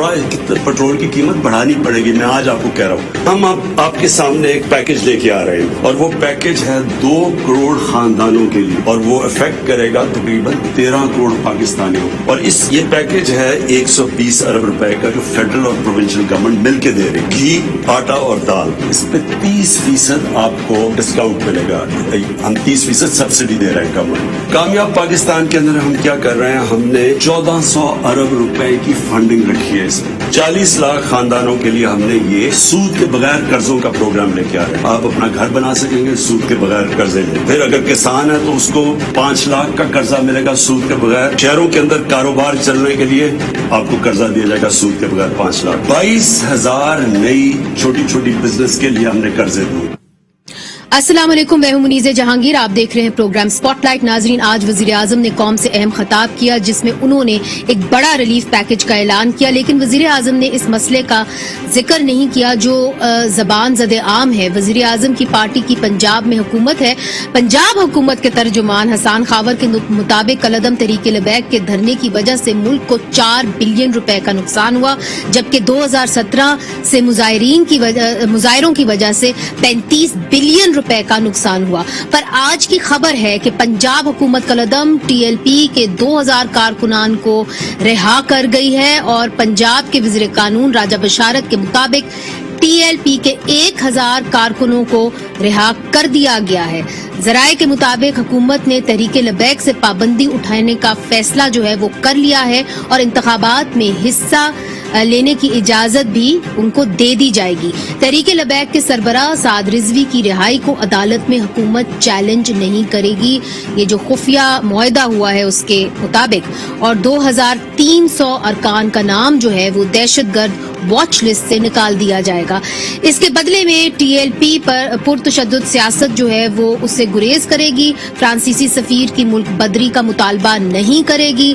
थोड़ा पेट्रोल की कीमत बढ़ानी पड़ेगी, मैं आज आपको कह रहा हूँ। हम आपके सामने एक पैकेज लेके आ रहे हैं और वो पैकेज है 2 करोड़ खानदानों के लिए और वो इफेक्ट करेगा तकरीबन 13 करोड़ पाकिस्तानियों। और ये पैकेज है 120 अरब रुपए का जो फेडरल और प्रोविंशियल गवर्नमेंट मिल के दे रही। घी, आटा और दाल, इस पे 30% आपको डिस्काउंट मिलेगा। हम 30% सब्सिडी दे रहे हैं गवर्नमेंट। कामयाब पाकिस्तान के अंदर हम क्या कर रहे हैं, हमने 1400 अरब रुपए की फंडिंग रखी है इसमें। 40 लाख खानदानों के लिए हमने ये सूद के बगैर कर्जों का प्रोग्राम लेके आ रहे हैं। आप अपना घर बना सकेंगे सूद के बगैर कर्जे ले। फिर अगर किसान है तो उसको 5 लाख का कर्जा मिलेगा सूद के बगैर। शहरों के अंदर कारोबार चलने के लिए आपको कर्जा दिया जाएगा सूद के बगैर 5 लाख। 22,000 नई छोटी छोटी बिजनेस के लिए हमने कर्जे दिए। अस्सलाम वालेकुम, मैं हूं मुनीज़े जहांगीर। आप देख रहे हैं प्रोग्राम स्पॉटलाइट। नाजरीन, आज वजीर आजम ने कौम से अहम खिताब किया जिसमें उन्होंने एक बड़ा रिलीफ पैकेज का ऐलान किया, लेकिन वजीर आजम ने इस मसले का जिक्र नहीं किया जो जबान ज़द आम है। वजीर आजम की पार्टी की पंजाब में हुकूमत है। पंजाब हुकूमत के तर्जुमान हसान खावर के मुताबिक कलअदम तहरीके लबैक के धरने की वजह से मुल्क को 4 बिलियन रुपए का नुकसान हुआ, जबकि 2017 से मुजाहिरों की वजह से 35 बिलियन रुपए का नुकसान हुआ। पर आज की खबर है कि पंजाब हुकूमत कलअदम TLP के 2000 कारकुनान को रिहा कर गई है और पंजाब के वज़ीर कानून राजा बशारत के मुताबिक TLP के 1000 कारकुनों को रिहा कर दिया गया है। ज़राए के मुताबिक हुकूमत ने तहरीके लबैक से पाबंदी उठाने का फैसला जो है वो कर लिया है और इंतखाबात में हिस्सा लेने की इजाजत भी उनको दे दी जाएगी। तहरीके लबैक के सरबराह साद रिजवी की रिहाई को अदालत में हुकूमत चैलेंज नहीं करेगी, ये जो खुफिया मुआहदा हुआ है उसके मुताबिक। और 2300 अरकान का नाम जो है वो दहशतगर्द वॉच लिस्ट से निकाल दिया जाएगा। इसके बदले में TLP पर पुरतशद्दुद सियासत जो है वो उससे गुरेज करेगी। फ्रांसीसी सफीर की मुल्क बदरी का मुतालबा नहीं करेगी।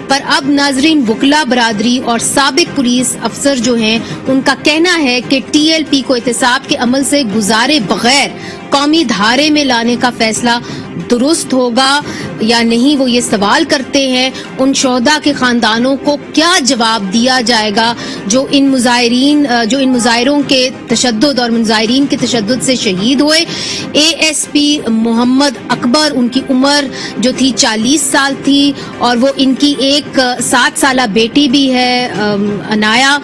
पर अब नाजरीन, वकला बरादरी और साबिक पुलिस अफसर जो हैं उनका कहना है कि TLP को एहतसाब के अमल से गुजारे बगैर कौमी धारे में लाने का फैसला दुरुस्त होगा या नहीं, वो ये सवाल करते हैं। उन शोहदा के खानदानों को क्या जवाब दिया जाएगा जो इन मुजाहिरों के तशद्दुद और मुजाहिरीन के तशद्दुद से शहीद हुए। ASP मोहम्मद अकबर, उनकी उम्र जो थी 40 साल थी और वो इनकी एक 7 साला बेटी भी है अनाया।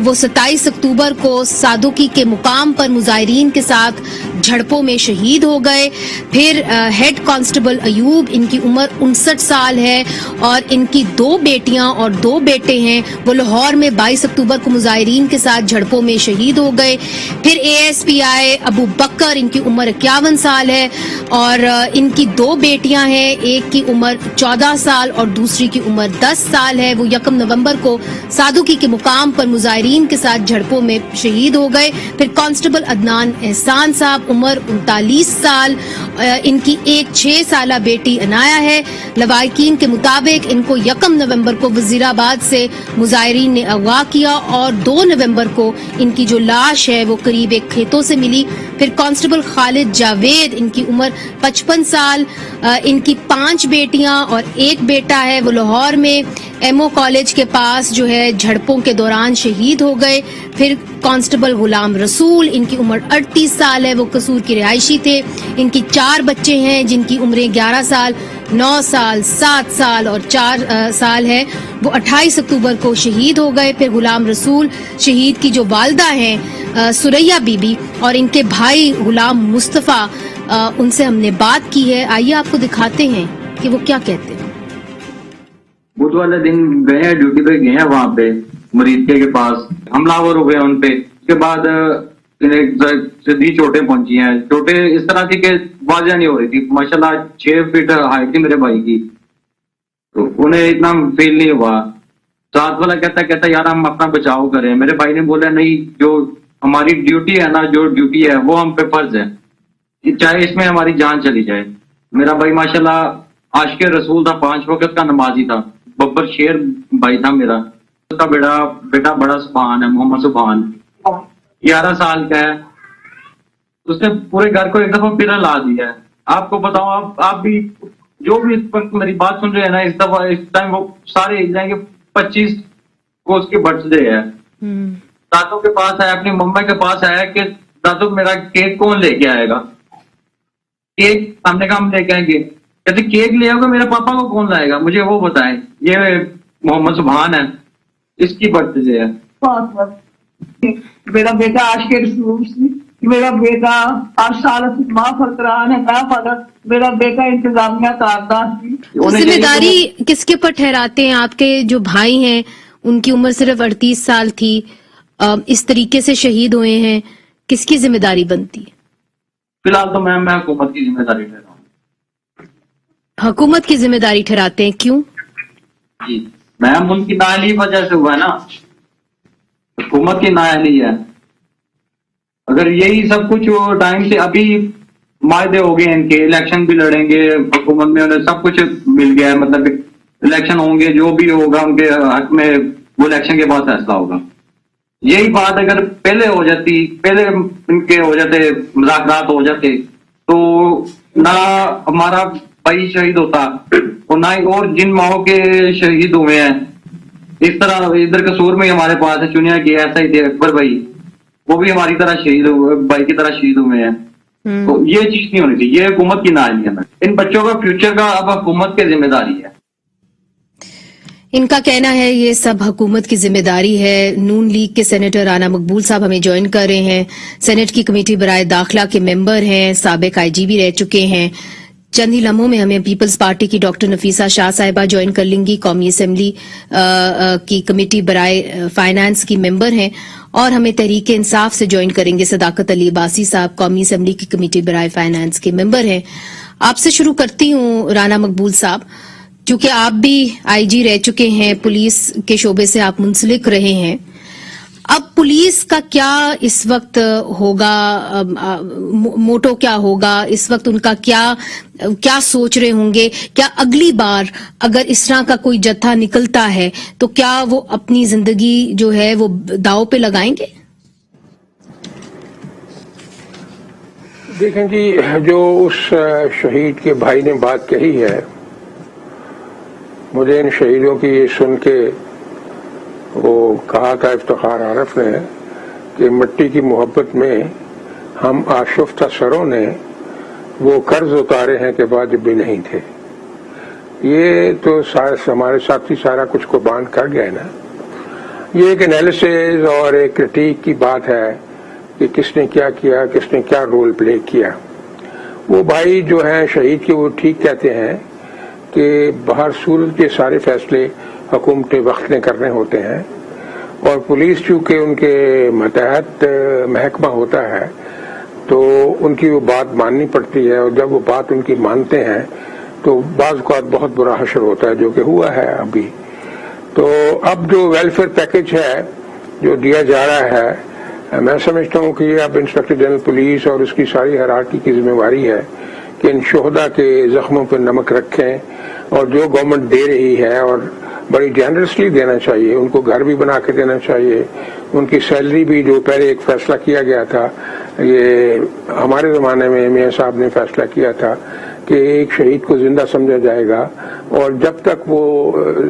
वो 27 अक्टूबर को सादुकी के मुकाम पर मुजाहिरीन के साथ झड़पों में शहीद हो गए। फिर हेड कांस्टेबल अयूब, इनकी उम्र 59 साल है और इनकी 2 बेटियां और 2 बेटे हैं। वो लाहौर में 22 अक्टूबर को मुजाहिरीन के साथ झड़पों में शहीद हो गए। फिर ASP आए अबू बकर, इनकी उम्र 51 साल है और इनकी 2 बेटियां हैं, एक की उम्र 14 साल और दूसरी की उम्र 10 साल है। वो 1 नवंबर को सादुकी के मुकाम पर मुजाहिरीन के साथ झड़पों में शहीद हो गए। फिर कांस्टेबल अदनान एहसान साहब, उम्र 39 साल, इनकी एक 6 साला बेटी अनाया है। लवाकिन के मुताबिक इनको 1 नवंबर को वजीराबाद से मुजाहिरीन ने अगवा किया और 2 नवंबर को इनकी जो लाश है वो करीब एक खेतों से मिली। फिर कांस्टेबल खालिद जावेद, इनकी उम्र 55 साल, इनकी 5 बेटियां और 1 बेटा है। वो लाहौर में MO कॉलेज के पास जो है झड़पों के दौरान शहीद हो गए। फिर कांस्टेबल गुलाम रसूल, इनकी उम्र 38 साल है, वो कसूर की रिहायशी थे। इनकी 4 बच्चे हैं जिनकी उम्रें 11 साल, 9 साल, 7 साल और 4 साल है। वो 28 अक्टूबर को शहीद हो गए। फिर गुलाम रसूल शहीद की जो वालदा हैं सुरैया बीबी और इनके भाई गुलाम मुस्तफ़ा, उनसे हमने बात की है। आइए आपको दिखाते हैं कि वो क्या कहते हैं। बुध वाले दिन गए हैं, ड्यूटी पे गए हैं, वहां पे मरीज के पास हमलावर हो गए उन पे। उसके बाद सीधी चोटें पहुंची हैं। चोटें इस तरह थी कि वाज़ेह नहीं हो रही थी। माशाल्लाह 6 फीट हाइट थी मेरे भाई की, तो उन्हें इतना फील नहीं हुआ। साथ वाला कहता यार हम अपना बचाव करें। मेरे भाई ने बोला नहीं, जो हमारी ड्यूटी है ना, जो ड्यूटी है वो हम पे फर्ज है, चाहे इसमें हमारी जान चली जाए। मेरा भाई माशाल्लाह आशिक रसूल था, 5 वक्त का नमाजी था, बब्बर शेर भाई था मेरा। उसका बेटा बड़ा सुभान है, मोहम्मद सुभान, 11 साल का है। उसने पूरे घर को एक दफा फिर ला दिया है। आपको बताऊं, आप भी जो भी इस वक्त मेरी बात सुन रहे हैं ना, इस टाइम वो सारे जाएंगे 25 وہ اس کی برتھ ڈے ہے. دادو کے پاس آیا, اپنی مما کے پاس آیا کہ دادو میرا کیک کون لے کے آئے گا. کیک ہم نے کہا ہم لے کے آئیں گے. کہتے کیک لے آؤ گے, میرے پاپا کو کون لائے گا, مجھے وہ بتائیں. یہ محمد سبحان ہے, اس کی برتھ ڈے ہے. میرا بیٹا عاشق رسول سی, میرا بیٹا 8 سال سے ماں فرقران ہے, میں فادر, میرا بیٹا انتظامیہ کارکن سی. ذمہ داری کس کے پر ٹھہراتے ہیں؟ آپ کے جو بھائی ہیں ان کی عمر صرف 38 سال تھی, اس طریقے سے شہید ہوئے ہیں, کس کی ذمہ داری بنتی ہے؟ فی الحال تو میں حکومت کی ذمہ داری ٹھہراؤں. حکومت کی ذمہ داری ٹھہراتے ہیں, کیوں؟ جی میم ان کی نااہلی وجہ سے ہوا ہے نا, حکومت کی نااہلی ہے. اگر یہی سب کچھ ٹائم سے, ابھی معاہدے ہو گئے ان کے, الیکشن بھی لڑیں گے, حکومت میں انہیں سب کچھ مل گیا ہے, مطلب الیکشن ہوں گے, جو بھی ہوگا ان کے حق میں وہ الیکشن کے بعد فیصلہ ہوگا. یہی بات اگر پہلے ہو جاتی, پہلے ان کے ہو جاتے, مذاکرات ہو جاتے, تو نہ ہمارا بھائی شہید ہوتا اور نہ ہی اور جن ماؤں کے شہید ہوئے ہیں. اس طرح ادھر قصور میں ہمارے پاس ہے چنیا کی, ایسا ہی تھے اکبر بھائی, وہ بھی ہماری طرح شہید ہوئے, بھائی کی طرح شہید ہوئے ہیں. تو یہ چیز نہیں ہونی چاہیے, یہ حکومت کی نااہلی ہے. ان بچوں کا فیوچر کا اب حکومت کی ذمہ داری ہے. ان کا کہنا ہے یہ سب حکومت کی ذمہ داری ہے. نون لیگ کے سینیٹر رانا مقبول صاحب ہمیں جوائن کر رہے ہیں, سینٹ کی کمیٹی برائے داخلہ کے ممبر ہیں, سابق آئی جی بھی رہ چکے ہیں. چند ہی لمحوں میں ہمیں پیپلز پارٹی کی ڈاکٹر نفیسہ شاہ صاحبہ جوائن کر لیں گی, قومی اسمبلی کی کمیٹی برائے فائنانس کی ممبر ہیں, اور ہمیں تحریک انصاف سے جوائن کریں گے صداقت علی عباسی صاحب, قومی اسمبلی کی کمیٹی برائے فائنانس کے ممبر ہیں. آپ سے شروع کرتی ہوں رانا مقبول صاحب, کیونکہ آپ بھی آئی جی رہ چکے ہیں, پولیس کے شعبے سے آپ منسلک رہے ہیں. اب پولیس کا کیا اس وقت ہوگا, موٹو کیا ہوگا اس وقت, ان کا کیا سوچ رہے ہوں گے؟ کیا اگلی بار اگر اس طرح کا کوئی جتھا نکلتا ہے تو کیا وہ اپنی زندگی جو ہے وہ داؤ پہ لگائیں گے؟ دیکھیں جی, جو اس شہید کے بھائی نے بات کہی ہے, مجھے ان شہیدوں کی سن کے وہ کہا تھا افتخار عارف نے کہ مٹی کی محبت میں ہم آشفتہ سروں نے وہ قرض اتارے ہیں کہ واجب بھی نہیں تھے. یہ تو ہمارے ساتھ ہی سارا کچھ قربان کر گیا ہے نا. یہ ایک انالیسز اور ایک کرٹیک کی بات ہے کہ کس نے کیا کیا, کس نے کیا رول پلے کیا. وہ بھائی جو ہیں شہید کے, وہ ٹھیک کہتے ہیں کہ بہر صورت یہ سارے فیصلے حکومت وقت نے کرنے ہوتے ہیں, اور پولیس چونکہ ان کے ماتحت محکمہ ہوتا ہے تو ان کی وہ بات ماننی پڑتی ہے, اور جب وہ بات ان کی مانتے ہیں تو بعض اوقات بہت برا حشر ہوتا ہے, جو کہ ہوا ہے ابھی. تو اب جو ویلفیئر پیکج ہے جو دیا جا رہا ہے, میں سمجھتا ہوں کہ یہ اب انسپکٹر جنرل پولیس اور اس کی ساری ہیرارکی کی ذمہ داری ہے کہ ان شہداء کے زخموں پر نمک رکھیں, اور جو گورنمنٹ دے رہی ہے اور بڑی جنرسلی دینا چاہیے, ان کو گھر بھی بنا کے دینا چاہیے, ان کی سیلری بھی, جو پہلے ایک فیصلہ کیا گیا تھا, یہ ہمارے زمانے میں میاں صاحب نے فیصلہ کیا تھا کہ ایک شہید کو زندہ سمجھا جائے گا, اور جب تک وہ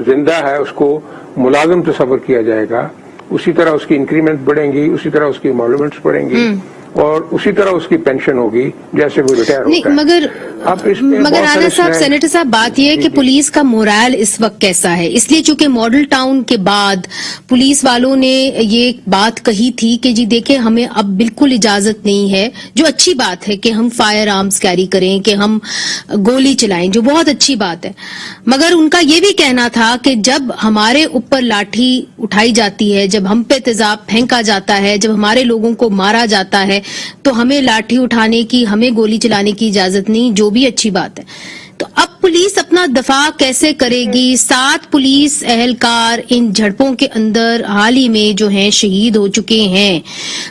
زندہ ہے اس کو ملازم تصور کیا جائے گا, اسی طرح اس کی انکریمنٹ بڑھیں گی, اسی طرح اس کی ایمولومنٹس بڑھیں گی, اور اسی طرح اس کی پینشن ہوگی جیسے وہ ریٹائر ہوتا ہے. مگر رانا صاحب, سینیٹر صاحب, بات یہ ہے کہ پولیس کا مورائل اس وقت کیسا ہے؟ اس لیے چونکہ ماڈل ٹاؤن کے بعد پولیس والوں نے یہ بات کہی تھی کہ جی دیکھیں ہمیں اب بالکل اجازت نہیں ہے, جو اچھی بات ہے کہ ہم فائر آرمز کیری کریں, کہ ہم گولی چلائیں, جو بہت اچھی بات ہے, مگر ان کا یہ بھی کہنا تھا کہ جب ہمارے اوپر لاٹھی اٹھائی جاتی ہے, جب ہم پہ تیزاب پھینکا جاتا ہے, جب ہمارے لوگوں کو مارا جاتا ہے, تو ہمیں لاٹھی اٹھانے کی, ہمیں گولی چلانے کی اجازت نہیں, جو بھی اچھی بات ہے. تو اب پولیس اپنا دفاع کیسے کرے گی؟ 7 پولیس اہلکار ان جھڑپوں کے اندر حال ہی میں جو ہیں شہید ہو چکے ہیں.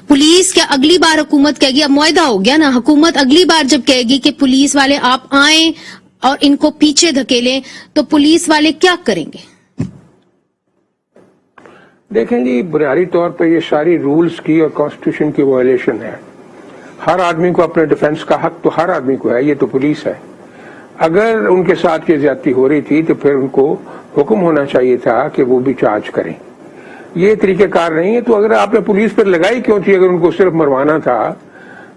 پولیس کیا اگلی بار حکومت کہے گی, اب معاہدہ ہو گیا نا, حکومت اگلی بار جب کہے گی کہ پولیس والے آپ آئیں اور ان کو پیچھے دھکیلیں, تو پولیس والے کیا کریں گے؟ دیکھیں جی, بنیادی طور پہ یہ ساری رولز کی اور کانسٹیٹیوشن کی وائلیشن ہے. ہر آدمی کو اپنے ڈیفنس کا حق تو ہر آدمی کو ہے, یہ تو پولیس ہے. اگر ان کے ساتھ یہ زیادتی ہو رہی تھی تو پھر ان کو حکم ہونا چاہیے تھا کہ وہ بھی چارج کریں. یہ طریقہ کار نہیں ہے. تو اگر آپ نے پولیس پر لگائی کیوں تھی؟ اگر ان کو صرف مروانا تھا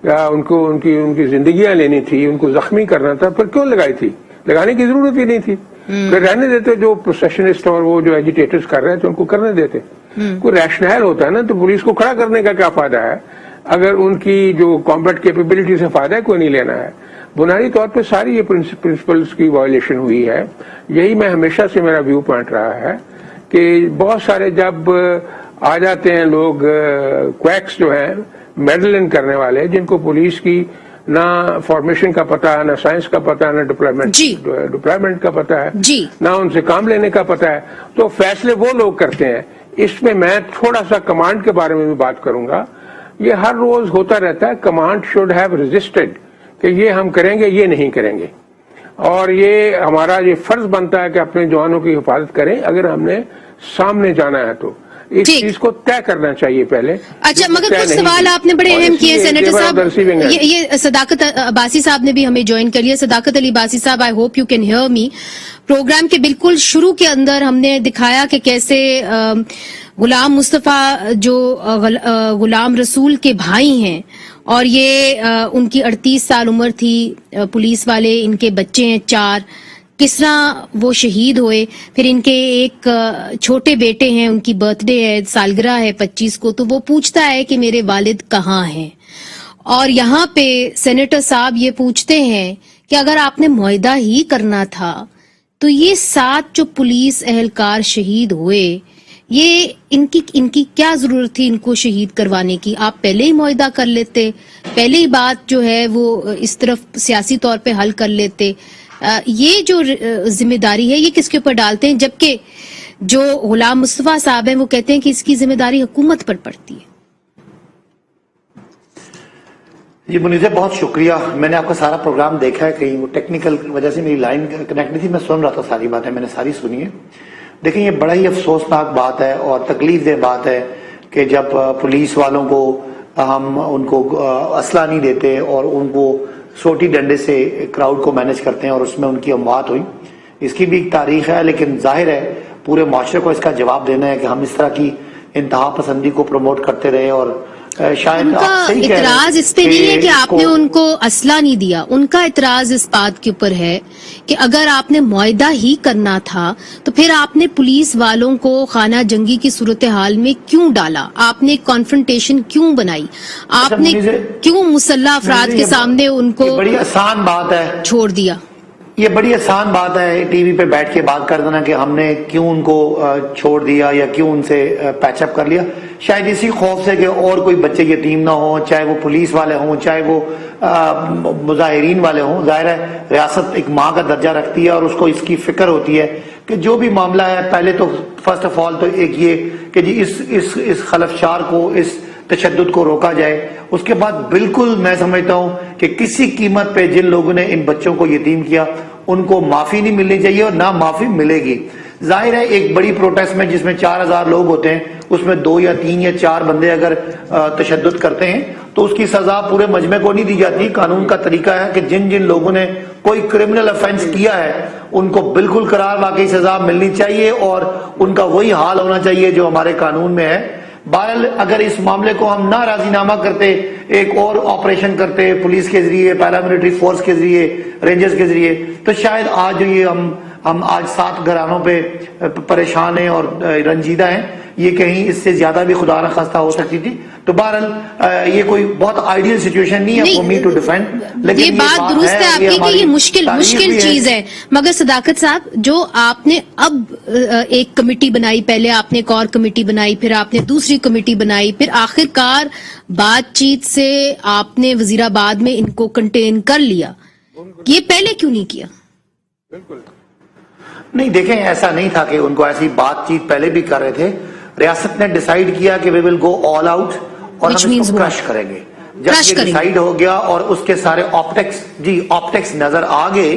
یا ان کو ان کی زندگیاں لینی تھی, ان کو زخمی کرنا تھا, پھر کیوں لگائی تھی؟ لگانے کی ضرورت ہی نہیں تھی. پھر رہنے دیتے, جو پروسیشنسٹ اور وہ جو ایجیٹیٹرز کر رہے تھے ان کو کرنے دیتے. کوئی ریشنل ہوتا ہے نا, تو پولیس کو کھڑا کرنے کا کیا فائدہ ہے اگر ان کی جو کمبیٹ کیپیبلٹی سے فائدہ کوئی نہیں لینا ہے؟ بنیادی طور پہ ساری یہ پرنسپلز کی وائلیشن ہوئی ہے. یہی میں ہمیشہ سے میرا ویو پوائنٹ رہا ہے کہ بہت سارے جب آ جاتے ہیں لوگ کویکس جو ہیں, میڈلن کرنے والے, جن کو پولیس کی نہ فارمیشن کا پتہ ہے, نہ سائنس کا پتہ ہے, نہ ڈپلائمنٹ کا پتہ ہے, نہ ان سے کام لینے کا پتہ ہے, تو فیصلے وہ لوگ کرتے ہیں. اس میں میں تھوڑا سا کمانڈ کے بارے میں بھی بات کروں گا. یہ ہر روز ہوتا رہتا ہے. کمانڈ شوڈ ہیو ریزسٹڈ کہ یہ ہم کریں گے, یہ نہیں کریں گے, اور یہ ہمارا یہ فرض بنتا ہے کہ اپنے جوانوں کی حفاظت کریں. اگر ہم نے سامنے جانا ہے تو اس چیز کو طے کرنا چاہیے پہلے. اچھا, مگر کچھ سوال آپ نے بڑے اہم کیے سینیٹر صاحب. یہ صداقت عباسی صاحب نے بھی ہمیں جوائن کر لیا. صداقت Ali Abbasi sahab, I hope you can hear me. Programme کے بالکل شروع کے اندر ہم نے دکھایا کہ کیسے غلام مصطفیٰ جو غلام رسول کے بھائی ہیں, اور یہ ان کی 38 سال عمر تھی, پولیس والے, ان کے بچے ہیں 4, کس طرح وہ شہید ہوئے. پھر ان کے ایک چھوٹے بیٹے ہیں, ان کی برتھ ڈے ہے, سالگرہ ہے 25 کو, تو وہ پوچھتا ہے کہ میرے والد کہاں ہیں. اور یہاں پہ سینیٹر صاحب یہ پوچھتے ہیں کہ اگر آپ نے معاہدہ ہی کرنا تھا تو یہ 7 جو پولیس اہلکار شہید ہوئے, یہ ان کی کیا ضرورت تھی ان کو شہید کروانے کی؟ آپ پہلے ہی معاہدہ کر لیتے, پہلے ہی بات جو ہے وہ اس طرف سیاسی طور پہ حل کر لیتے. یہ جو ذمہ داری ہے یہ کس کے اوپر ڈالتے ہیں, جبکہ جو غلام مصطفیٰ صاحب ہیں وہ کہتے ہیں کہ اس کی ذمہ داری حکومت پر پڑتی ہے. جی منیزہ, بہت شکریہ. میں نے آپ کا سارا پروگرام دیکھا ہے, کہیں وہ ٹیکنیکل وجہ سے میری لائن کنیکٹ نہیں تھی, میں سن رہا تھا ساری باتیں, میں نے ساری سنی ہے. دیکھیں, یہ بڑا ہی افسوسناک بات ہے اور تکلیف دہ بات ہے کہ جب پولیس والوں کو ہم ان کو اسلحہ نہیں دیتے اور ان کو سوٹی ڈنڈے سے کراؤڈ کو مینج کرتے ہیں اور اس میں ان کی اموات ہوئی. اس کی بھی ایک تاریخ ہے, لیکن ظاہر ہے پورے معاشرے کو اس کا جواب دینا ہے کہ ہم اس طرح کی انتہا پسندی کو پروموٹ کرتے رہے. اور شاید ان کا اعتراض اس پہ نہیں ہے کہ آپ نے ان کو اسلحہ نہیں دیا, ان کا اعتراض اس بات کے اوپر ہے کہ اگر آپ نے معاہدہ ہی کرنا تھا تو پھر آپ نے پولیس والوں کو خانہ جنگی کی صورتحال میں کیوں ڈالا, آپ نے کنفرنٹیشن کیوں بنائی, آپ نے کیوں مسلح افراد کے سامنے ان کو بڑی آسان بات ہے چھوڑ دیا. یہ بڑی آسان بات ہے ٹی وی پہ بیٹھ کے بات کر دینا کہ ہم نے کیوں ان کو چھوڑ دیا یا کیوں ان سے پیچ اپ کر لیا. شاید اسی خوف سے کہ اور کوئی بچے یتیم نہ ہوں, چاہے وہ پولیس والے ہوں, چاہے وہ مظاہرین والے ہوں. ظاہر ہے ریاست ایک ماں کا درجہ رکھتی ہے اور اس کو اس کی فکر ہوتی ہے کہ جو بھی معاملہ ہے, پہلے تو فرسٹ آف آل تو ایک یہ کہ جی اس خلفشار کو, اس تشدد کو روکا جائے. اس کے بعد بالکل میں سمجھتا ہوں کہ کسی قیمت پہ جن لوگوں نے ان بچوں کو یتیم کیا ان کو معافی نہیں ملنی چاہیے اور نہ معافی ملے گی. ظاہر ہے ایک بڑی پروٹیسٹ میں جس میں 4000 لوگ ہوتے ہیں, اس میں 2 یا 3 یا 4 بندے اگر تشدد کرتے ہیں تو اس کی سزا پورے مجمع کو نہیں دی جاتی. قانون کا طریقہ ہے کہ جن لوگوں نے کوئی کرمنل افینس کیا ہے ان کو بالکل قرار واقعی سزا ملنی چاہیے اور ان کا وہی حال ہونا چاہیے جو ہمارے قانون میں ہے. بہرحال اگر اس معاملے کو ہم نہ راضی نامہ کرتے, ایک اور آپریشن کرتے پولیس کے ذریعے, پیراملٹری فورس کے ذریعے, رینجرز کے ذریعے, تو شاید آج جو یہ ہم آج 7 گھرانوں پہ پریشان ہیں اور رنجیدہ ہیں, یہ کہیں اس سے زیادہ بھی خدا نخواستہ ہو سکتی تھی. تو بہرحال یہ کوئی بہت آئیڈیل سچویشن نہیں ہے فور می ٹو ڈیفینڈ, لیکن یہ بات درست ہے آپ کی کہ یہ مشکل چیز ہے. مگر صداقت صاحب, جو آپ نے اب ایک کمیٹی بنائی, پہلے آپ نے ایک اور کمیٹی بنائی, پھر آپ نے دوسری کمیٹی بنائی, پھر آخر کار بات چیت سے آپ نے وزیر آباد میں ان کو کنٹین کر لیا, یہ پہلے کیوں نہیں کیا؟ بالکل نہیں, دیکھیں ایسا نہیں تھا کہ ان کو ایسی بات چیت پہلے بھی کر رہے تھے. ریاست نے ڈیسائیڈ کیا کہ وی ول گو آل آؤٹ اور ہم اس کو کرش کریں گے. جب یہ ڈیسائیڈ ہو گیا اور اس کے سارے آپٹکس نظر آ گئے,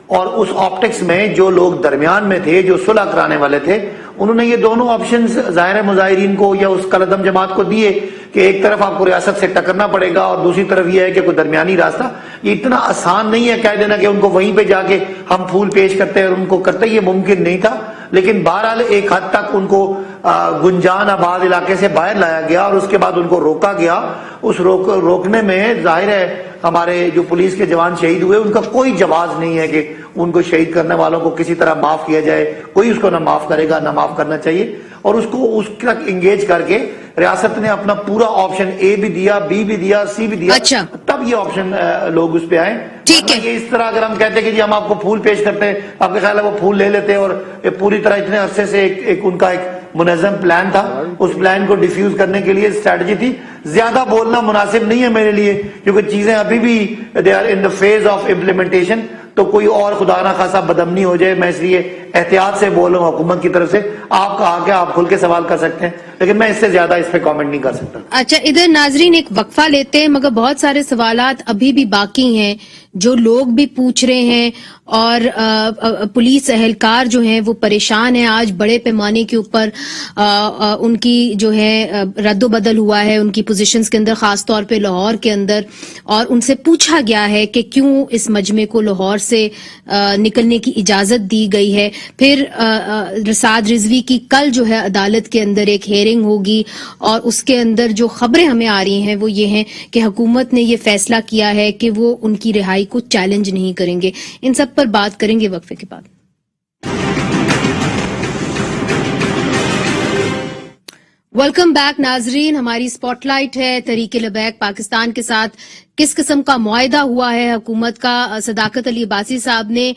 اور اس آپٹکس میں جو لوگ درمیان میں تھے, جو صلح کرانے والے تھے, انہوں نے یہ دونوں آپشنز ظاہر مظاہرین کو یا اس کالعدم جماعت کو دیے کہ ایک طرف آپ کو ریاست سے ٹکرنا پڑے گا اور دوسری طرف یہ ہے کہ کوئی درمیانی راستہ. یہ اتنا آسان نہیں ہے کہہ دینا کہ ان کو وہیں پہ جا کے ہم پھول پیش کرتے ہیں اور ان کو کرتے, یہ ممکن نہیں تھا. لیکن بہرحال ایک حد تک ان کو گنجان آباد علاقے سے باہر لایا گیا اور اس کے بعد ان کو روکا گیا. اس روکنے میں ظاہر ہے ہمارے جو پولیس کے جوان شہید ہوئے ان کا کوئی جواز نہیں ہے کہ ان کو شہید کرنے والوں کو کسی طرح معاف کیا جائے. کوئی اس کو نہ معاف کرے گا نہ معاف کرنا چاہیے, اور اس کو اس تک انگیج کر کے ریاست نے اپنا پورا آپشن اے بھی دیا, بی بھی دیا, سی بھی دیا. اچھا, تب یہ آپشن لوگ اس پہ آئے. ٹھیک ہے, یہ اس طرح اگر ہم کہتے ہیں کہ جی ہم آپ کو پھول پیش کرتے ہیں, آپ کے خیال ہے وہ پھول لے لیتے اور پوری طرح اتنے عرصے سے ایک ان کا ایک منظم پلان تھا, اس پلان کو ڈیفیوز کرنے کے لیے اسٹریٹجی تھی. زیادہ بولنا مناسب نہیں ہے میرے لیے کیونکہ چیزیں ابھی بھی they are in the phase of implementation, تو کوئی اور خدا نہ خاصا بدامنی ہو جائے. میں اس لیے احتیاط سے بول رہا ہوں حکومت کی طرف سے. آپ کا حق ہے, آپ کھل کے سوال کر سکتے ہیں, لیکن میں اس سے زیادہ اس پہ کامنٹ نہیں کر سکتا. اچھا, ادھر ناظرین ایک وقفہ لیتے ہیں, مگر بہت سارے سوالات ابھی بھی باقی ہیں جو لوگ بھی پوچھ رہے ہیں, اور پولیس اہلکار جو ہیں وہ پریشان ہیں. آج بڑے پیمانے کے اوپر ان کی جو ہے رد و بدل ہوا ہے ان کی پوزیشنز کے اندر, خاص طور پہ لاہور کے اندر, اور ان سے پوچھا گیا ہے کہ کیوں اس مجمع کو لاہور سے نکلنے کی اجازت دی گئی ہے. پھر رساد رضوی کی کل جو ہے عدالت کے اندر ایک ہیئرنگ ہوگی, اور اس کے اندر جو خبریں ہمیں آ رہی ہیں وہ یہ ہیں کہ حکومت نے یہ فیصلہ کیا ہے کہ وہ ان کی رہائی کو چیلنج نہیں کریں گے. ان سب پر بات کریں گے وقفے کے بعد. ویلکم بیک ناظرین, ہماری سپاٹ لائٹ ہے تحریک لبیک پاکستان کے ساتھ کس قسم کا معاہدہ ہوا ہے حکومت کا. صداقت علی عباسی صاحب نے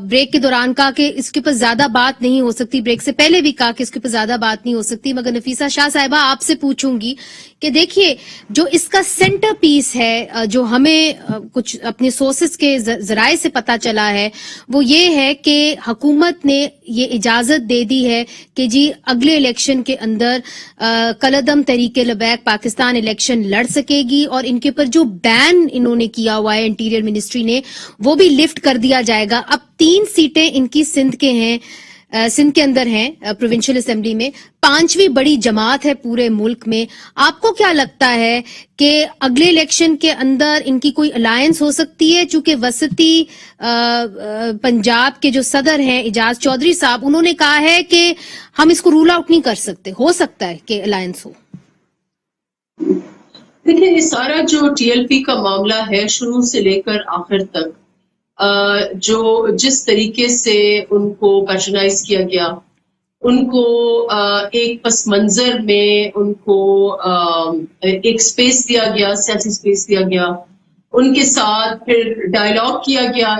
بریک کے دوران کہا کہ اس کے اوپر زیادہ بات نہیں ہو سکتی, بریک سے پہلے بھی کہا کہ اس کے اوپر زیادہ بات نہیں ہو سکتی. مگر نفیسہ شاہ صاحبہ آپ سے پوچھوں گی کہ دیکھیے جو اس کا سینٹر پیس ہے, جو ہمیں کچھ اپنے سورسز کے ذرائع سے پتا چلا ہے, وہ یہ ہے کہ حکومت نے یہ اجازت دے دی ہے کہ جی اگلے الیکشن کے اندر کالعدم تحریک لبیک پاکستان الیکشن لڑ سکے گی, اور ان کے اوپر جو بین انہوں نے کیا ہوا ہے انٹیریئر منسٹری نے وہ بھی لفٹ کر دیا جائے گا. اب 3 سیٹیں ان کی سندھ کے ہیں, سندھ کے اندر ہیں پروونشل اسمبلی میں, 5ویں بڑی جماعت ہے پورے ملک میں. آپ کو کیا لگتا ہے کہ اگلے الیکشن کے اندر ان کی کوئی الائنس ہو سکتی ہے؟ چونکہ وسطی پنجاب کے جو صدر ہیں اعجاز چودھری صاحب, انہوں نے کہا ہے کہ ہم اس کو رول آؤٹ نہیں کر سکتے, ہو سکتا ہے کہ الائنس ہو. دیکھیں, یہ سارا جو ٹی ایل پی کا معاملہ ہے شروع سے لے کر آخر تک جو جس طریقے سے ان کو پیٹرنائز کیا گیا, ان کو ایک پس منظر میں ان کو ایک سپیس دیا گیا, سیاسی سپیس دیا گیا, ان کے ساتھ پھر ڈائیلاگ کیا گیا,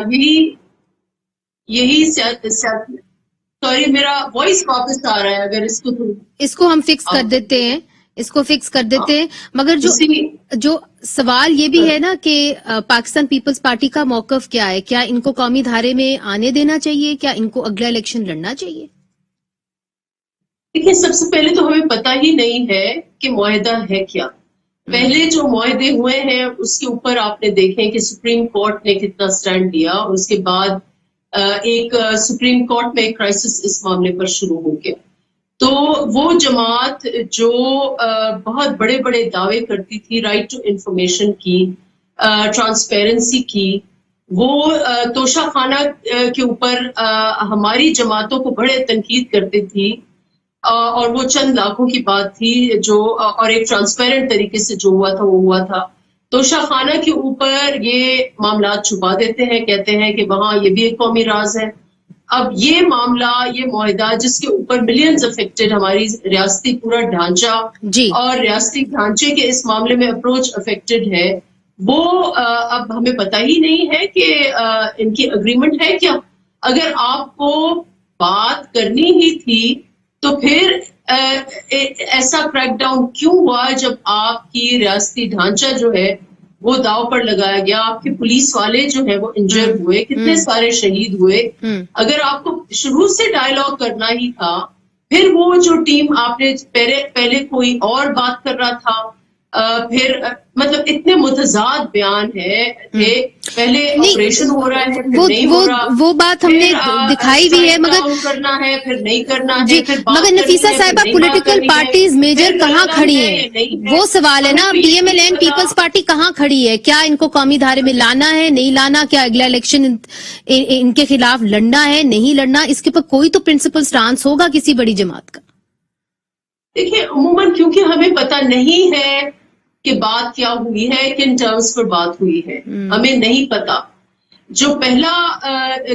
یہی سوری میرا وائس واپس آ رہا ہے, اگر اس کو ہم فکس کر دیتے ہیں, اس کو فکس کر دیتے ہیں. مگر جو سوال یہ بھی ہے نا کہ پاکستان پیپلز پارٹی کا موقف کیا ہے, کیا ان کو قومی دھارے میں آنے دینا چاہیے, کیا ان کو اگلا الیکشن لڑنا چاہیے؟ دیکھیے, سب سے پہلے تو ہمیں پتہ ہی نہیں ہے کہ معاہدہ ہے کیا. پہلے جو معاہدے ہوئے ہیں اس کے اوپر آپ نے دیکھیں کہ سپریم کورٹ نے کتنا سٹینڈ لیا, اور اس کے بعد ایک سپریم کورٹ میں ایک کرائسس اس معاملے پر شروع ہو گیا. تو وہ جماعت جو بہت بڑے بڑے دعوے کرتی تھی رائٹ ٹو انفارمیشن کی, ٹرانسپیرنسی کی, وہ توشہ خانہ کے اوپر ہماری جماعتوں کو بڑے تنقید کرتی تھی, اور وہ چند لاکھوں کی بات تھی جو, اور ایک ٹرانسپیرنٹ طریقے سے جو ہوا تھا وہ ہوا تھا. توشہ خانہ کے اوپر یہ معاملات چھپا دیتے ہیں, کہتے ہیں کہ وہاں یہ بھی ایک قومی راز ہے. اب یہ معاملہ, یہ معاہدہ جس کے اوپر ملینز افیکٹڈ, ہماری ریاستی پورا ڈھانچہ اور ریاستی ڈھانچے کے اس معاملے میں اپروچ افیکٹڈ ہے, وہ اب ہمیں پتہ ہی نہیں ہے کہ ان کی اگریمنٹ ہے کیا. اگر آپ کو بات کرنی ہی تھی تو پھر ایسا کریک ڈاؤن کیوں ہوا جب آپ کی ریاستی ڈھانچہ جو ہے وہ داؤ پر لگایا گیا, آپ کے پولیس والے جو ہیں وہ انجر ہوئے, کتنے سارے شہید ہوئے. اگر آپ کو شروع سے ڈائیلاگ کرنا ہی تھا, پھر وہ جو ٹیم آپ نے پہلے کوئی اور بات کر رہا تھا, फिर मतलब इतने मुतजाद बयान थे, पहले ऑपरेशन हो रहा है फिर नहीं हो रहा, वो बात हमने दिखाई भी है, मगर करना है फिर नहीं करना है, जी, फिर बात मगर करनी नफीसा है, साहिबा फिर नहीं बात पॉलिटिकल करनी है, पार्टीज मेजर फिर कहाँ लगाम खड़ी है, हैं, नहीं है। वो सवाल है ना। तो ये पीएमएलएन पता- पीपल्स पार्टी कहाँ खड़ी है? क्या इनको कौमी धारे में लाना है, नहीं लाना? क्या अगला इलेक्शन इनके खिलाफ लड़ना है, नहीं लड़ना? इसके ऊपर कोई तो प्रिंसिपल स्टांस होगा किसी बड़ी जमात का। देखिए, अमूमन क्योंकि हमें पता नहीं है कि बात क्या हुई है, किन टर्म्स पर बात हुई है, हमें नहीं पता। जो पहला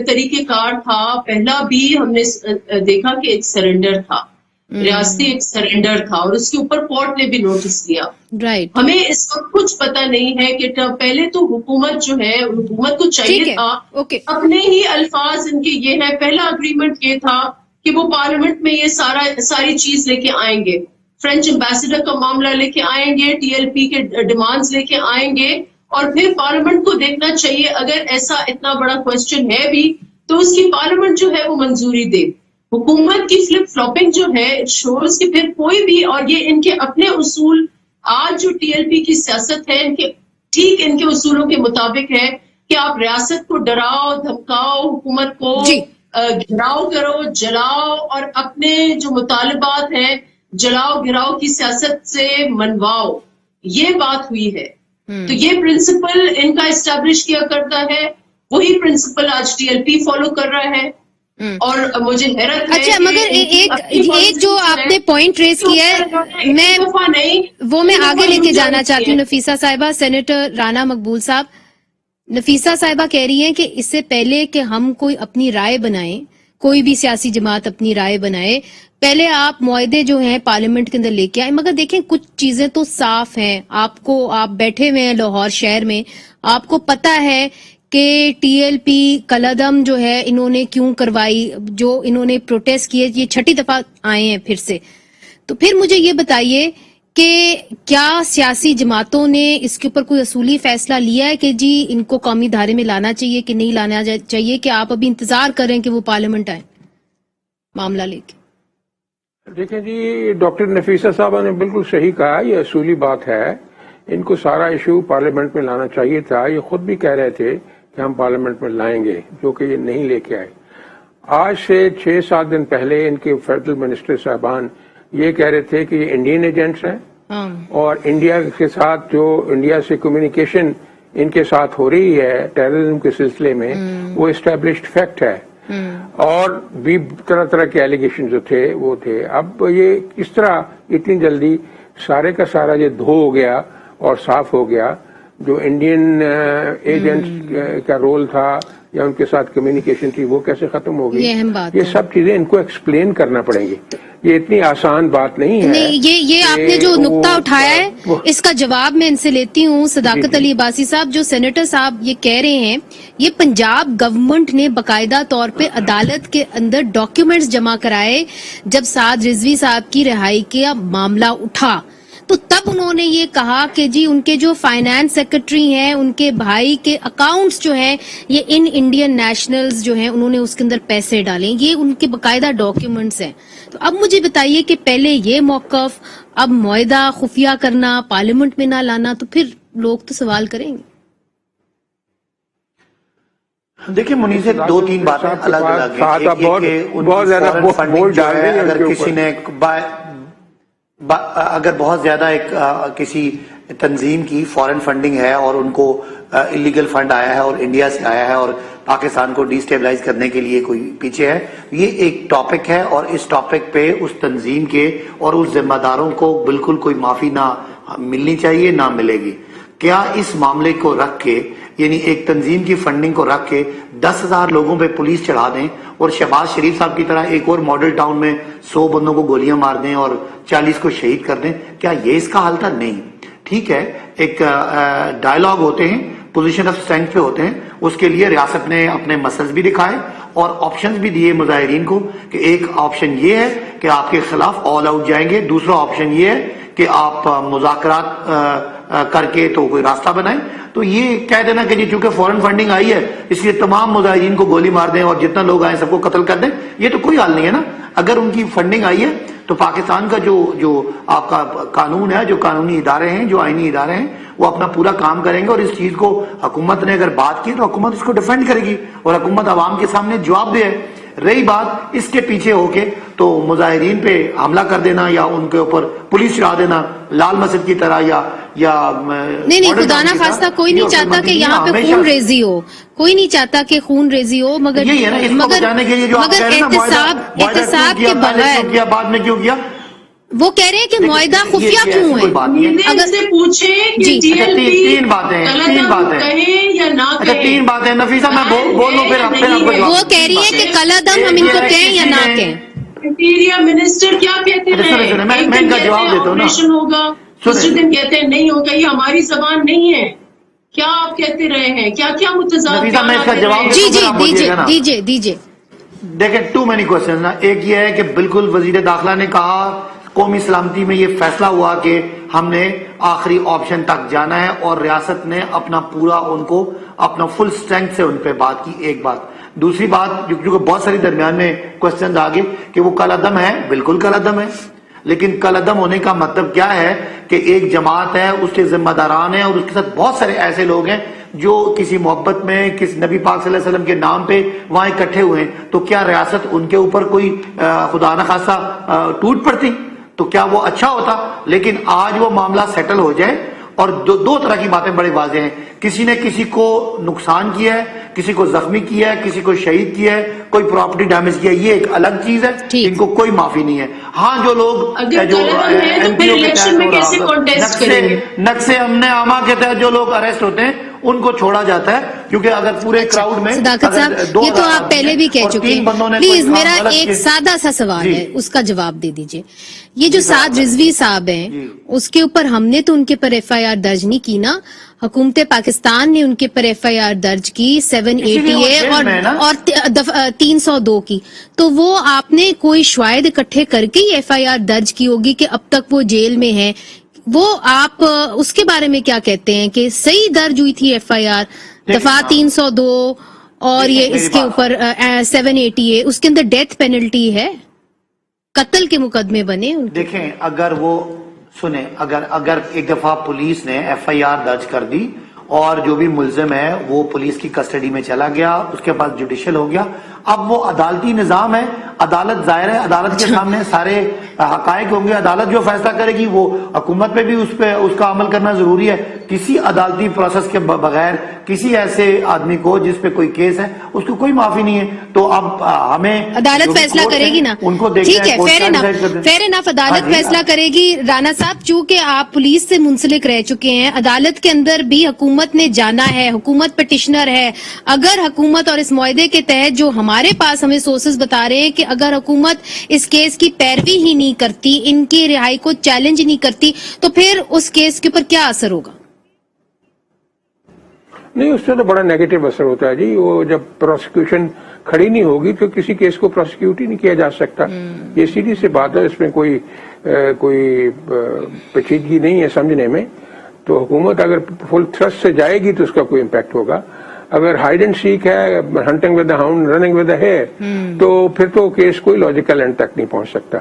तरीकेकार था, पहला भी हमने देखा कि एक सरेंडर था, रियासती एक सरेंडर था, और उसके ऊपर कोर्ट ने भी नोटिस लिया। राइट, हमें इस वक्त कुछ पता नहीं है कि पहले तो हुकूमत जो है, हुकूमत को ठीक चाहिए है, था ओके। अपने ही अल्फाज इनके ये है, पहला अग्रीमेंट ये था कि वो पार्लियामेंट में ये सारी चीज लेके आएंगे, फ्रेंच एम्बेसडर का मामला लेके आएंगे, टीएलपी के डिमांड्स लेके आएंगे, और फिर पार्लियामेंट को देखना चाहिए अगर ऐसा इतना बड़ा क्वेश्चन है भी तो उसकी पार्लियामेंट जो है वो मंजूरी दे। हुकूमत की फ्लिप फ्लॉपिंग जो है शोज कि फिर कोई भी, और ये इनके अपने उसूल, आज जो टीएलपी की सियासत है इनके ठीक इनके उसूलों के मुताबिक है कि आप रियासत को डराओ धमकाओ, हुकूमत को घिराव करो, जलाओ, और अपने जो मुतालबात हैं जलाओ गिराओ की सियासत से मनवाओ। ये बात हुई है। तो ये प्रिंसिपल इनका एस्टैब्लिश किया करता है, वही प्रिंसिपल आज टीएलपी फॉलो कर रहा है। और मुझे हैरत है अच्छा, मगर एक जो आपने पॉइंट रेज किया है, मैं आगे लेके जाना चाहती हूँ नफीसा साहिबा। सेनेटर राना मकबूल साहब, नफीसा साहिबा कह रही हैं कि इससे पहले कि हम कोई अपनी राय बनाएं, कोई भी सियासी जमात अपनी राय बनाए, पहले आप मुआहदे जो हैं पार्लियामेंट के अंदर लेके आए। मगर देखें कुछ चीजें तो साफ हैं, आप बैठे हुए हैं लाहौर शहर में, आपको पता है कि टीएलपी कलदम जो है इन्होंने क्यों करवाई, जो इन्होंने प्रोटेस्ट किए, ये 6ठी दफा आए हैं फिर से। तो फिर मुझे ये बताइए कि क्या सियासी जमातों ने इसके ऊपर कोई असूली फैसला लिया है कि जी इनको कौमी धारे में लाना चाहिए कि नहीं लाना चाहिए, कि आप अभी इंतजार कर रहे हैं कि वो पार्लियामेंट आए मामला लेके? देखें जी, डॉक्टर नफीसा साहबा ने बिल्कुल सही कहा, ये असूली बात है। इनको सारा इशू पार्लियामेंट में लाना चाहिए था। ये खुद भी कह रहे थे कि हम पार्लियामेंट में लाएंगे, जो कि ये नहीं लेके आए। आज से 6-7 दिन पहले इनके फेडरल मिनिस्टर साहबान ये कह रहे थे कि ये इंडियन एजेंट्स हैं और इंडिया के साथ जो इंडिया से कम्युनिकेशन इनके साथ हो रही है टेररिज्म के सिलसिले में, वो एस्टेब्लिश्ड फैक्ट है। और भी तरह तरह के एलिगेशन जो थे वो थे। अब ये किस तरह इतनी जल्दी सारे का सारा ये धो हो गया और साफ हो गया, जो इंडियन एजेंट्स का रोल था या उनके साथ कम्युनिकेशन थी, वो कैसे खत्म हो गई? ये सब चीजें इनको एक्सप्लेन करना पड़ेंगी। ये इतनी आसान बात नहीं है। नहीं, ये आपने जो नुक्ता उठाया है इसका जवाब मैं इनसे लेती हूँ। सदाकत अली अब्बासी साहब, जो सेनेटर साहब ये कह रहे हैं, ये पंजाब गवर्नमेंट ने बकायदा तौर पे अदालत के अंदर डॉक्यूमेंट्स जमा कराए जब साद रिजवी साहब की रिहाई का मामला उठा, तो तब उन्होंने ये कहा कि जी उनके जो फाइनेंस सेक्रेटरी हैं, उनके भाई के अकाउंट्स जो हैं, ये इन इंडियन नेशनल्स जो हैं उन्होंने उसके अंदर पैसे डाले, ये उनके बकायदा डॉक्यूमेंट्स हैं। तो अब मुझे बताइए कि पहले ये मौकफ, अब मुआहदा खुफिया करना, पार्लियामेंट में ना लाना, तो फिर लोग तो सवाल करेंगे। देखिए मुनीर से 2-3 बातें अलग अलग हैं। बहुत ज्यादा बोल डाल रहे हैं। अगर किसी ने अगर बहुत ज्यादा एक किसी तंजीम की फॉरेन फंडिंग है और उनको इलीगल फंड आया है और इंडिया से आया है और पाकिस्तान को डिस्टेबलाइज करने के लिए कोई पीछे है, ये एक टॉपिक है और इस टॉपिक पे उस तंजीम के और उस जिम्मेदारों को बिल्कुल कोई माफी ना मिलनी चाहिए, ना मिलेगी। क्या इस मामले को रख के, यानी एक तंजीम की फंडिंग को रख के 10,000 लोगों पे पुलिस चढ़ा दें और शहबाज शरीफ साहब की तरह एक और मॉडल टाउन में 100 बंदों को गोलियां मार दें और 40 को शहीद कर दें, क्या ये इसका हल था? नहीं। ठीक है, एक डायलॉग होते हैं, पोजीशन ऑफ स्ट्रेंथ पे होते हैं, उसके लिए रियासत ने अपने मसल्स भी दिखाए और ऑप्शंस भी दिए मुजाहिरीन को कि एक ऑप्शन ये है कि आपके खिलाफ ऑल आउट जाएंगे, दूसरा ऑप्शन ये है कि आप मुज़ाकरात करके तो कोई रास्ता बनाए। तो ये कह देना कि जी चूंकि फॉरेन फंडिंग आई है इसलिए तमाम मुजाहिरीन को गोली मार दें और जितना लोग आए सबको कत्ल कर दें, ये तो कोई हाल नहीं है ना। अगर उनकी फंडिंग आई है تو پاکستان کا جو آپ کا قانون ہے، جو قانونی ادارے ہیں، جو آئینی ادارے ہیں، وہ اپنا پورا کام کریں گے، اور اس چیز کو حکومت نے اگر بات کی تو حکومت اس کو ڈیفینڈ کرے گی اور حکومت عوام کے سامنے جواب دے. رہی بات اس کے پیچھے ہو کے تو مظاہرین پہ حملہ کر دینا یا ان کے اوپر پولیس چڑھا دینا لال مسجد کی طرح یا نہیں خدا نہ خواستہ کوئی نہیں چاہتا کہ یہاں پہ خون ریزی ہو، کوئی نہیں چاہتا کہ خون ریزی ہو، مگر یہی ہے نا اس کو بچانے کے لیے جو آپ کہہ رہے ہیں نا احتساب کے بغیر بعد میں کیوں کیا. وہ کہہ رہے ہیں کہ معاہدہ خفیہ کیوں ہے. اگر سے پوچھیں کہ تین باتیں کہیں یا نہ کہیں. تین باتیں نفیسہ میں بول لوں پھر وہ کہہ رہی ہے کہ کلعدم ہم ان کو کہیں یا نہ کہیں. انٹیریا منسٹر کیا کہتے ہیں؟ میں ان کا جواب دیتا ہوں نا. آپریشن ہوگا، دوسرے دن کہتے ہیں نہیں ہوگا. یہ ہماری زبان نہیں ہے. کیا آپ کہتے رہے ہیں؟ کیا کیا متضاد میں اس کا جواب جی دیجیے. دیکھیں ٹو مینی کوشچن نا. ایک یہ ہے کہ بالکل وزیر داخلہ نے کہا قومی سلامتی میں یہ فیصلہ ہوا کہ ہم نے آخری آپشن تک جانا ہے، اور ریاست نے اپنا پورا ان کو اپنا فل اسٹرینتھ سے ان پہ بات کی. ایک بات. دوسری بات جو بہت ساری درمیان میں کوشچن آگے کہ وہ کل عدم ہے. بالکل کل عدم ہے، لیکن کل عدم ہونے کا مطلب کیا ہے کہ ایک جماعت ہے، اس کے ذمہ داران ہیں، اور اس کے ساتھ بہت سارے ایسے لوگ ہیں جو کسی محبت میں کسی نبی پاک صلی اللہ علیہ وسلم کے نام پہ وہاں اکٹھے ہوئے ہیں. تو کیا ریاست ان کے اوپر کوئی خدا نخواستہ ٹوٹ پڑتی تو کیا وہ اچھا ہوتا؟ لیکن آج وہ معاملہ سیٹل ہو جائے. اور دو طرح کی باتیں بڑی واضح ہیں. کسی نے کسی کو نقصان کیا ہے، کسی کو زخمی کیا ہے، کسی کو شہید کیا ہے، کوئی پراپرٹی ڈیمیج کیا ہے، یہ ایک الگ چیز ہے، ان کو کوئی معافی نہیں ہے. ہاں جو لوگ نقص امن عامہ کے تحت جو لوگ اریسٹ ہوتے ہیں ان کو چھوڑا جاتا ہے، کیونکہ اگر پورے کراؤڈ میں صداقت صاحب یہ تو آپ پہلے بھی کہہ چکے ہیں. پلیز میرا ایک سادہ سا سوال ہے، اس کا جواب دے دیجئے. یہ جو سعد رضوی صاحب ہیں اس کے اوپر ہم نے تو ان کے پر ایف آئی آر درج نہیں کی نا، حکومت پاکستان نے ان کے پر ایف آئی آر درج کی 780A اور 302 کی. تو وہ آپ نے کوئی شواہد اکٹھے کر کے ہی ایف آئی آر درج کی ہوگی کہ اب تک وہ جیل میں ہیں. وہ آپ اس کے بارے میں کیا کہتے ہیں کہ صحیح درج ہوئی تھی ایف آئی آر دفعہ 302 اور یہ اس کے اوپر 780A، اس کے اندر ڈیتھ پینلٹی ہے، قتل کے مقدمے بنے. دیکھیں اگر وہ سنیں اگر ایک دفعہ پولیس نے ایف آئی آر درج کر دی اور جو بھی ملزم ہے وہ پولیس کی کسٹڈی میں چلا گیا، اس کے بعد جوڈیشل ہو گیا، اب وہ عدالتی نظام ہے. عدالت ظاہر ہے عدالت کے سامنے سارے حقائق ہوں گے. عدالت جو فیصلہ کرے گی وہ حکومت پہ بھی اس کا عمل کرنا ضروری ہے. کسی عدالتی پروسیس کے بغیر کسی ایسے آدمی کو جس پہ کوئی کیس ہے اس کو کوئی معافی نہیں ہے. تو اب ہمیں عدالت فیصلہ کرے گی نا، ان کو ٹھیک ہے، فیر انف عدالت فیصلہ کرے گی. رانا صاحب چونکہ آپ پولیس سے منسلک رہ چکے ہیں، عدالت کے اندر بھی حکومت نے جانا ہے، حکومت پٹیشنر ہے. اگر حکومت اور اس معاہدے کے تحت جو ہمارے پاس ہمیں سورسز بتا رہے ہیں کہ اگر حکومت اس کیس کی پیروی ہی نہیں کرتی، ان کی رہائی کو چیلنج نہیں کرتی، تو پھر اس کیس کے اوپر کیا اثر ہوگا؟ نہیں، اس سے تو بڑا نیگیٹو اثر ہوتا ہے جی. وہ جب پروسیکیوشن کھڑی نہیں ہوگی تو کسی کیس کو پروسیکیوٹ ہی نہیں کیا جا سکتا. یہ سیدھی سی بات ہے، اس میں کوئی پیچیدگی نہیں ہے سمجھنے میں. تو حکومت اگر فل تھرسٹ سے جائے گی تو اس کا کوئی امپیکٹ ہوگا. اگر ہائیڈ اینڈ سیک ہے، hunting with the hound, running with the hare, تو پھر تو کیس کوئی لاجیکل اینڈ تک نہیں پہنچ سکتا.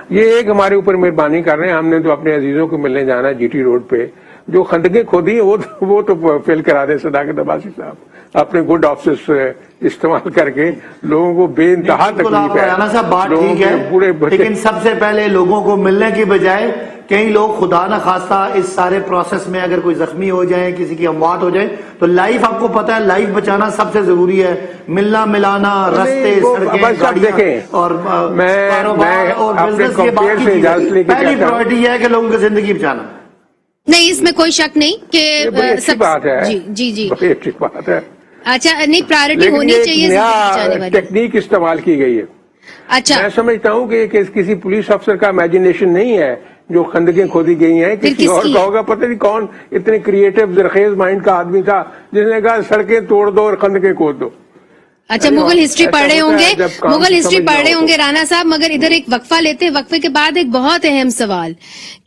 یہ ایک ہمارے اوپر مہربانی کر رہے ہیں. ہم نے تو اپنے عزیزوں کو ملنے جانا ہے جی ٹی روڈ پہ. جو خندقیں کھودی ہیں وہ تو فل کرا دیں صداقت عباسی صاحب، اپنے گڈ آفسز استعمال کر کے لوگوں کو بے انتہا تکلیف ہے. لیکن سب سے پہلے لوگوں کو ملنے کی بجائے کئی لوگ خدا نہ خواستہ اس سارے پروسیس میں اگر کوئی زخمی ہو جائے، کسی کی اموات ہو جائے، تو لائف آپ کو پتہ ہے لائف بچانا سب سے ضروری ہے. ملنا ملانا، رستے، سڑکیں اور کاروبار اور بزنس کے بعد پہلی پرائرٹی یہ ہے کہ لوگوں کی زندگی بچانا. نہیں، اس میں کوئی شک نہیں کہ اچھی بات ہے. جی بڑی اچھی بات ہے. اچھا، نہیں پرائرٹی ہونی چاہیے. ٹیکنیک استعمال کی گئی ہے. اچھا، میں سمجھتا ہوں کہ کسی پولیس افسر کا امیجنیشن نہیں ہے جو خندقیں کھودی گئی ہیں. کسی اور کا ہوگا، پتہ نہیں کون اتنے کریٹو زرخیز مائنڈ کا آدمی تھا جس نے کہا سڑکیں توڑ دو اور خندقیں کھود دو. अच्छा, अरे मुगल हिस्ट्री ऐसा पढ़ रहे होता है होंगे, जब काम मुगल हिस्ट्री समझना पढ़ रहे हो होंगे तो। राणा साहब, मगर इधर एक वक्फा लेते हैं, वक्फे के बाद एक बहुत अहम सवाल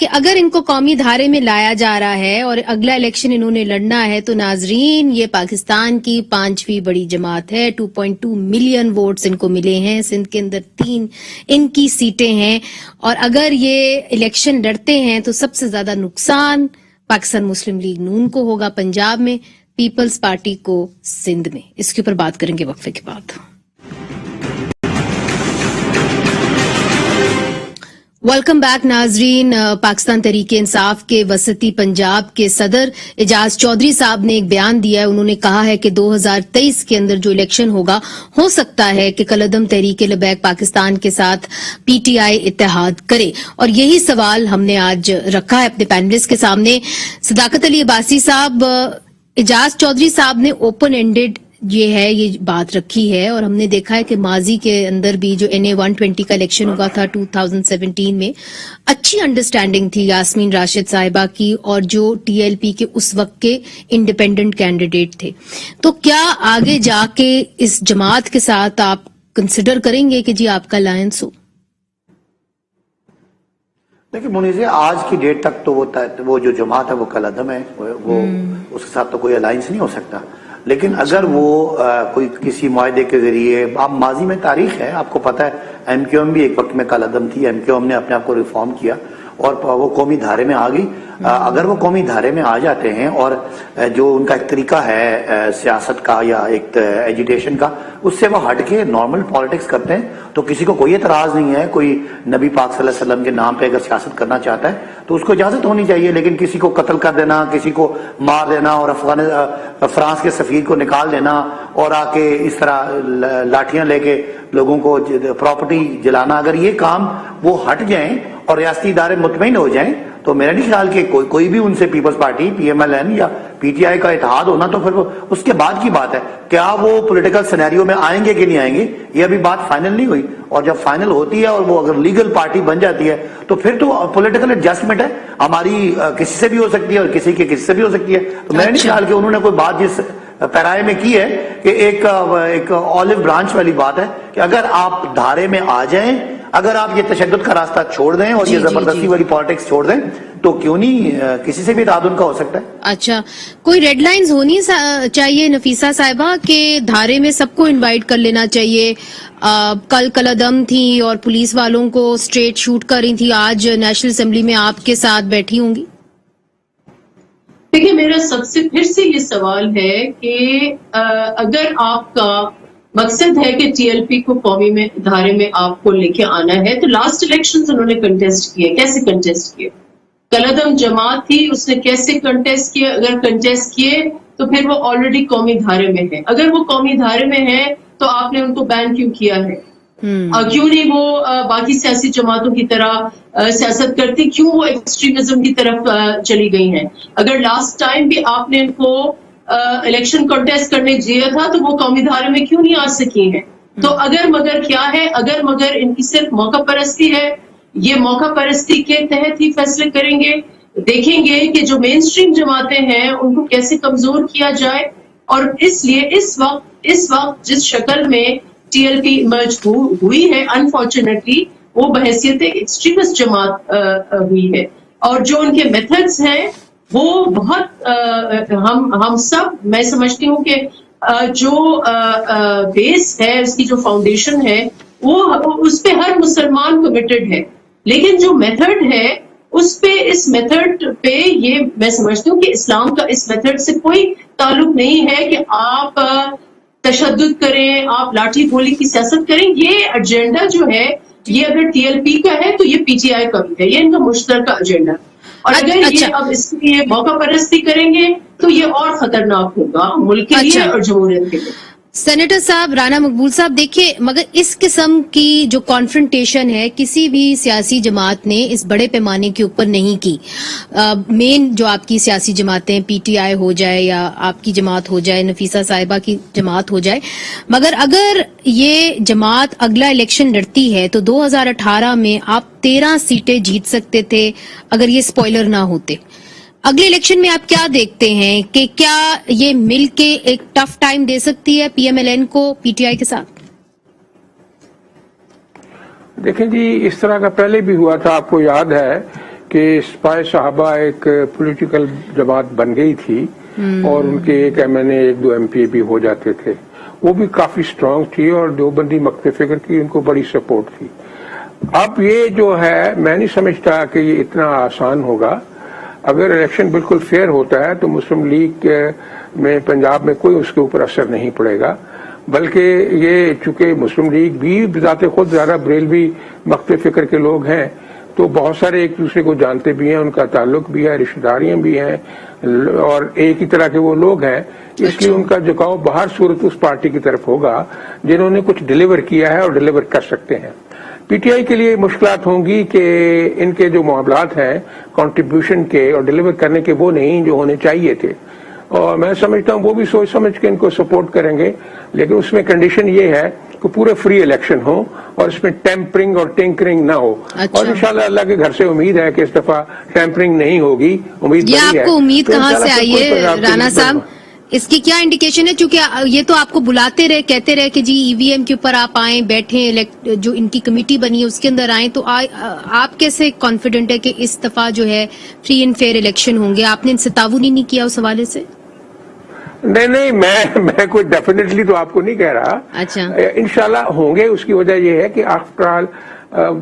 कि अगर इनको कौमी धारे में लाया जा रहा है और अगला इलेक्शन इन्होंने लड़ना है, तो नाजरीन ये पाकिस्तान की 5वीं बड़ी जमात है, 2.2 मिलियन वोट्स इनको मिले हैं, सिंध के अंदर 3 इनकी सीटें हैं, और अगर ये इलेक्शन लड़ते हैं तो सबसे ज्यादा नुकसान पाकिस्तान मुस्लिम लीग नून को होगा पंजाब में, पीपल्स पार्टी को सिंध में। इसके ऊपर बात करेंगे वक्फे के बाद। वेलकम बैक नाजरीन। पाकिस्तान तहरीके इंसाफ के वसती पंजाब के सदर एजाज चौधरी साहब ने एक बयान दिया है। उन्होंने कहा है कि 2023 के अंदर जो इलेक्शन होगा, हो सकता है कि कलअदम तहरीके लबैक पाकिस्तान के साथ पीटीआई इत्तेहाद करे, और यही सवाल हमने आज रखा है अपने पैनलिस्ट के सामने। सदाकत अली अब्बासी साहब, एजाज चौधरी साहब ने ओपन एंडेड ये बात रखी है, और हमने देखा है कि माजी के अंदर भी जो NA 120 का इलेक्शन हुआ था 2017 में, अच्छी अंडरस्टैंडिंग थी यास्मीन राशिद साहिबा की और जो TLP के उस वक्त के इंडिपेंडेंट कैंडिडेट थे। तो क्या आगे जाके इस जमात के साथ आप कंसिडर करेंगे कि जी आपका अलायंस हो? देखिए मुनीज़, आज की डेट तक तो वो जो जमात है वो कलअदम है, वो उसके साथ तो कोई अलायंस नहीं हो सकता। लेकिन अगर वो कोई किसी मुआहदे के जरिए, आप माजी में तारीख है, आपको पता है MQM भी एक वक्त में कलअदम थी, MQM ने अपने आप को रिफॉर्म किया और वो कौमी धारे में आ गई। अगर वो कौमी धारे में आ जाते हैं और जो उनका एक तरीका है सियासत का या एक एजुटेशन का, उससे वो हट के नॉर्मल पॉलिटिक्स करते हैं, तो किसी को कोई एतराज नहीं है। कोई नबी पाक सल्लल्लाहु अलैहि वसल्लम के नाम पे अगर सियासत करना चाहता है तो उसको इजाजत होनी चाहिए। लेकिन किसी को कत्ल कर देना, किसी को मार देना और फ्रांस के सफीर को निकाल देना और आके इस तरह लाठियां लेके लोगों को प्रॉपर्टी जलाना, अगर ये काम वो हट जाएं और रियासती इदारे मुतमईन हो जाएं, तो मेरा नहीं ख्याल कि कोई भी उनसे पीपल्स पार्टी PMLN या PTI का इत्तेहाद होना, तो फिर वो उसके बाद की बात है। क्या वो पॉलिटिकल सिनेरियो में आएंगे कि नहीं आएंगे, ये अभी बात फाइनल नहीं हुई। और जब फाइनल होती है और वो अगर लीगल पार्टी बन जाती है तो फिर तो पॉलिटिकल एडजस्टमेंट है, हमारी किसी से भी हो सकती है और किसी से भी हो सकती है। तो मेरा नहीं ख्याल कि उन्होंने कोई बात जिस पैराए में की है कि एक ऑलिव ब्रांच वाली बात है कि अगर आप धारे में आ जाएं, अगर आप ये तशद्दुद का रास्ता छोड़ दें और ये जबरदस्ती वाली पॉलिटिक्स छोड़ दें, तो क्यों नहीं किसी से भी तादुन का हो सकता है। अच्छा, कोई रेड लाइंस होनी चाहिए नफीसा साहिबा के धारे में सबको इनवाइट कर लेना चाहिए? कल कलअदम थी और पुलिस वालों को स्ट्रेट शूट कर रही थी, आज नेशनल असेंबली में आपके साथ बैठी होंगी। देखिए, मेरा सबसे फिर से ये सवाल है कि अगर आपका मकसद है कि TLP को कौमी में धारे में आपको लेके आना है, तो लास्ट इलेक्शंस उन्होंने कंटेस्ट किए। कैसे कंटेस्ट किए? कलअदम जमात थी, उसने कैसे कंटेस्ट किया? अगर कंटेस्ट किए तो फिर वो ऑलरेडी कौमी धारे में है। अगर वो कौमी धारे में है तो आपने उनको बैन क्यों किया है? क्यों नहीं वो बाकी सियासी जमातों की तरह सियासत करती? क्यों वो एक्सट्रीमिज्म की तरफ चली गई हैं? अगर लास्ट टाइम भी आपने इनको इलेक्शन कंटेस्ट करने दिया था तो वो कौमी धारे में क्यों नहीं आ सकी हैं? तो अगर मगर क्या है? अगर मगर इनकी सिर्फ मौका परस्ती है, ये मौका परस्ती के तहत ही फैसले करेंगे। देखेंगे कि जो मेन स्ट्रीम जमातें हैं उनको कैसे कमजोर किया जाए, और इसलिए इस वक्त जिस शक्ल में TLP इमर्ज हुई है, अनफॉर्चुनेटली वो बहैसियत एक्सट्रीमिस्ट जमात हुई है, और जो उनके मेथड्स हैं वो बहुत हम सब, मैं समझती हूँ कि जो बेस है, उसकी जो फाउंडेशन है, वो उस पे हर मुसलमान कमिटेड है। लेकिन जो मेथड है उस पे, इस मेथड पे, ये मैं समझती हूँ कि इस्लाम का इस मेथड से कोई ताल्लुक नहीं है कि आप तशद्दुद करें, आप लाठी गोली की सियासत करें। ये एजेंडा जो है, ये अगर TLP का है तो ये PTI का भी है, ये इनका मुश्तरका एजेंडा। और अगर ये अब इसके लिए मौका परस्ती करेंगे तो ये और खतरनाक होगा मुल्क के लिए और जमहूरियत के लिए। सेनेटर साहब, राना मकबूल साहब, देखिए, मगर इस किस्म की जो कॉन्फ्रंटेशन है किसी भी सियासी जमात ने इस बड़े पैमाने के ऊपर नहीं की। मेन जो आपकी सियासी जमातें, PTI हो जाए या आपकी जमात हो जाए, नफीसा साहिबा की जमात हो जाए, मगर अगर ये जमात अगला इलेक्शन लड़ती है तो 2018 में आप 13 सीटें जीत सकते थे अगर ये स्पॉइलर ना होते। अगले इलेक्शन में आप क्या देखते हैं कि क्या ये मिल के एक टफ टाइम दे सकती है पीएमएलएन को पीटीआई के साथ? देखें जी, इस तरह का पहले भी हुआ था, आपको याद है कि स्पाई साहबा एक पॉलिटिकल जमात बन गई थी और उनके एक एमएनए 1-2 एमपी भी हो जाते थे, वो भी काफी स्ट्रांग थी और देवबंदी मक्ते फिक्र की उनको बड़ी सपोर्ट थी। अब ये जो है, मैं नहीं समझता कि ये इतना आसान होगा। अगर इलेक्शन बिल्कुल फेयर होता है तो मुस्लिम लीग में पंजाब में कोई उसके ऊपर असर नहीं पड़ेगा, बल्कि ये चूंकि मुस्लिम लीग भी बिजाते खुद ज्यादा बरेलवी मक्ते फिक्र के लोग हैं, तो बहुत सारे एक दूसरे को जानते भी हैं, उनका ताल्लुक भी है, रिश्तेदारियां भी हैं और एक ही तरह के वो लोग हैं, इसलिए उनका झुकाव बाहर सूरत उस पार्टी की तरफ होगा जिन्होंने कुछ डिलीवर किया है और डिलीवर कर सकते हैं। पीटीआई के लिए मुश्किलात होंगी कि इनके जो मामलात हैं कंट्रीब्यूशन के और डिलीवर करने के, वो नहीं जो होने चाहिए थे, और मैं समझता हूँ वो भी सोच समझ के इनको सपोर्ट करेंगे, लेकिन उसमें कंडीशन ये है कि पूरे फ्री इलेक्शन हो और इसमें टेम्परिंग और टिंकरिंग ना हो। अच्छा। और इंशाल्लाह अल्लाह के घर से उम्मीद है कि इस दफा टेम्परिंग नहीं होगी। उम्मीद ये बड़ी है। आपको उम्मीद तो कहाँ से इंशाल्लाह आई कोई है पंजाब के राणा लिए साहब? इसकी क्या इंडिकेशन है? चूंकि ये तो आपको बुलाते रहे, कहते रहे कि जी ईवीएम के ऊपर आप आए, बैठे, जो इनकी कमेटी बनी है उसके अंदर आए, तो आप कैसे कॉन्फिडेंट है कि इस दफा जो है फ्री एंड फेयर इलेक्शन होंगे? आपने इनसे ताउन ही नहीं किया उस हवाले से? नहीं, मैं कोई डेफिनेटली तो आपको नहीं कह रहा। अच्छा। इंशाल्लाह होंगे। उसकी वजह यह है कि आफ्टर ऑल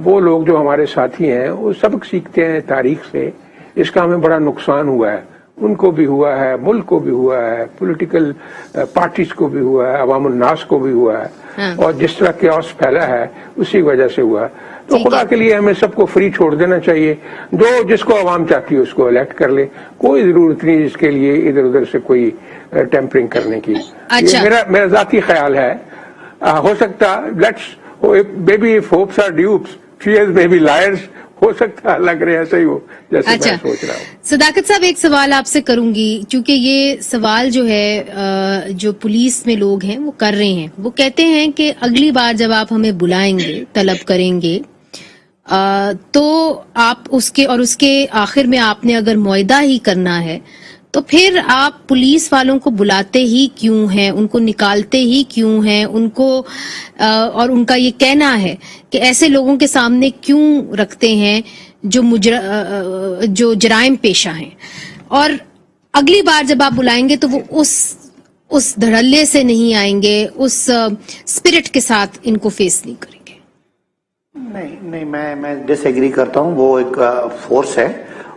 वो लोग जो हमारे साथी हैं वो सबक सीखते हैं तारीख से। इसका हमें बड़ा नुकसान हुआ है, उनको भी हुआ है, मुल्क को भी हुआ है, पॉलिटिकल पार्टीज को भी हुआ है, अवामुल नास को भी हुआ है। हाँ। और जिस तरह कैओस फैला है उसी वजह से हुआ है। तो खुदा के लिए हमें सबको फ्री छोड़ देना चाहिए, जो जिसको आवाम चाहती है उसको इलेक्ट कर ले, कोई जरूरत नहीं इसके लिए इधर उधर से कोई टेम्परिंग करने की। अच्छा। ये मेरा जाती ख्याल है। हो सकता लेट्स बेबी if hopes are dupes fears may be liars, हो सकता है लग रहा है ऐसा ही हो जैसे अच्छा। मैं सोच रहा हूँ। सदाकत साहब, एक सवाल आपसे करूंगी, क्योंकि ये सवाल जो है जो पुलिस में लोग हैं वो कर रहे हैं। वो कहते हैं कि अगली बार जब आप हमें बुलाएंगे, तलब करेंगे, तो आप उसके आखिर में आपने अगर मुआहदा ही करना है तो फिर आप पुलिस वालों को बुलाते ही क्यों हैं, उनको निकालते ही क्यों हैं, उनको और उनका ये कहना है कि ऐसे लोगों के सामने क्यों रखते हैं जो जराइम पेशा हैं, और अगली बार जब आप बुलाएंगे तो वो उस धड़ल्ले से नहीं आएंगे, उस स्पिरिट के साथ इनको फेस नहीं करेंगे? नहीं, मैं डिसएग्री करता हूँ। वो एक फोर्स है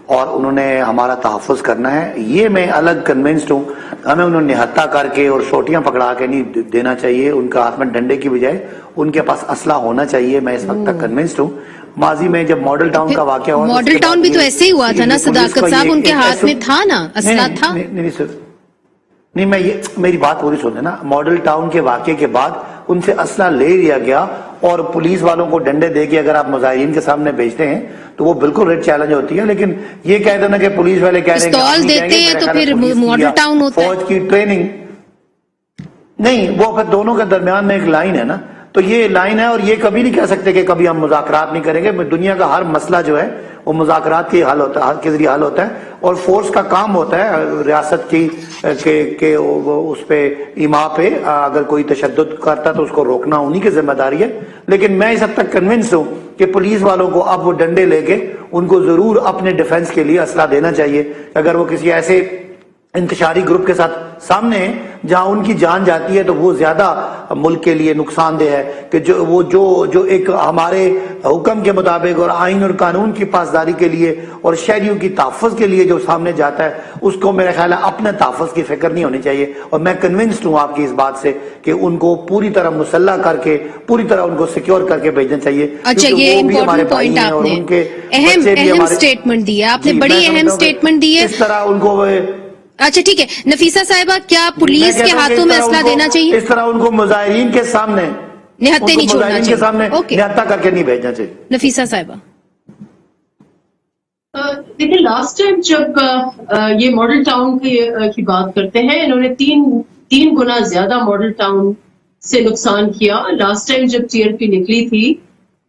और उन्होंने हमारा तहफ़्फ़ुज़ करना है, ये मैं अलग कन्विंस्ड हूँ। हमें उन्होंने निहत्ता करके और सोटियां पकड़ा के नहीं देना चाहिए, उनका हाथ में डंडे की बजाय उनके पास असला होना चाहिए। मैं इस वक्त तक कन्विंस्ड हूँ। माजी में जब मॉडल टाउन का वाकया हुआ, मॉडल टाउन भी तो ऐसे ही हुआ था ना सदाकत साहब, उनके हाथ में था ना असला था। नहीं, मेरी बात पूरी सुन लेना। मॉडल टाउन के वाकये के बाद उनसे असला ले लिया गया और पुलिस वालों को डंडे दे के अगर आप मुजाहिरीन के सामने भेजते हैं तो वो बिल्कुल रेड चैलेंज होती है। लेकिन ये कह देना कि पुलिस वाले कह रहे हैं पिस्तौल देते हैं तो फिर मॉडल टाउन होता है। फौज की ट्रेनिंग नहीं, वो फिर दोनों के दरमियान में एक लाइन है ना, तो ये लाइन है और ये कभी नहीं कह सकते कि कभी हम मुज़ाकरात नहीं करेंगे। दुनिया का हर मसला जो है वो मुज़ाकरात के जरिए हल होता है और फोर्स का काम होता है रियासत की के उस पे इमा पे अगर कोई तशद्दुद करता तो उसको रोकना उन्हीं की जिम्मेदारी है। लेकिन मैं इस हद तक कन्विंस हूँ कि पुलिस वालों को अब वो डंडे लेके उनको जरूर अपने डिफेंस के लिए असला देना चाहिए। अगर वो किसी ऐसे इंतशारी ग्रुप के साथ सामने हैं जहां उनकी जान जाती है तो वो ज्यादा मुल्क के लिए नुकसानदेह है कि जो एक हमारे हुक्म के मुताबिक और आइन और कानून की पासदारी के लिए और शहरियों की तहफ़्फ़ुज़ के लिए जो सामने जाता है उसको मेरा ख्याल है अपने तहफ़्फ़ुज़ की फिक्र नहीं होनी चाहिए। और मैं कन्विंस्ड हूँ आपकी इस बात से कि उनको पूरी तरह मुसल्ला करके पूरी तरह उनको सिक्योर करके भेजना चाहिए। अच्छा, ये इम्पोर्टेंट पॉइंट आपने अहम स्टेटमेंट दिया, आपने बड़ी अहम स्टेटमेंट दी है। इस तरह उनको अच्छा ठीक है, नफीसा साहिबा, क्या पुलिस के हाथों में असला देना चाहिए? इस तरह उनको मुजाहिरीन के सामने निहत्ते नहीं छोड़ना चाहिए, के सामने निहत्ता करके नहीं भेजना चाहिए। नफीसा साहिबा, देखिए लास्ट टाइम जब ये मॉडल टाउन की बात करते हैं, इन्होंने तीन गुना ज्यादा मॉडल टाउन से नुकसान किया। लास्ट टाइम जब टीआरपी निकली थी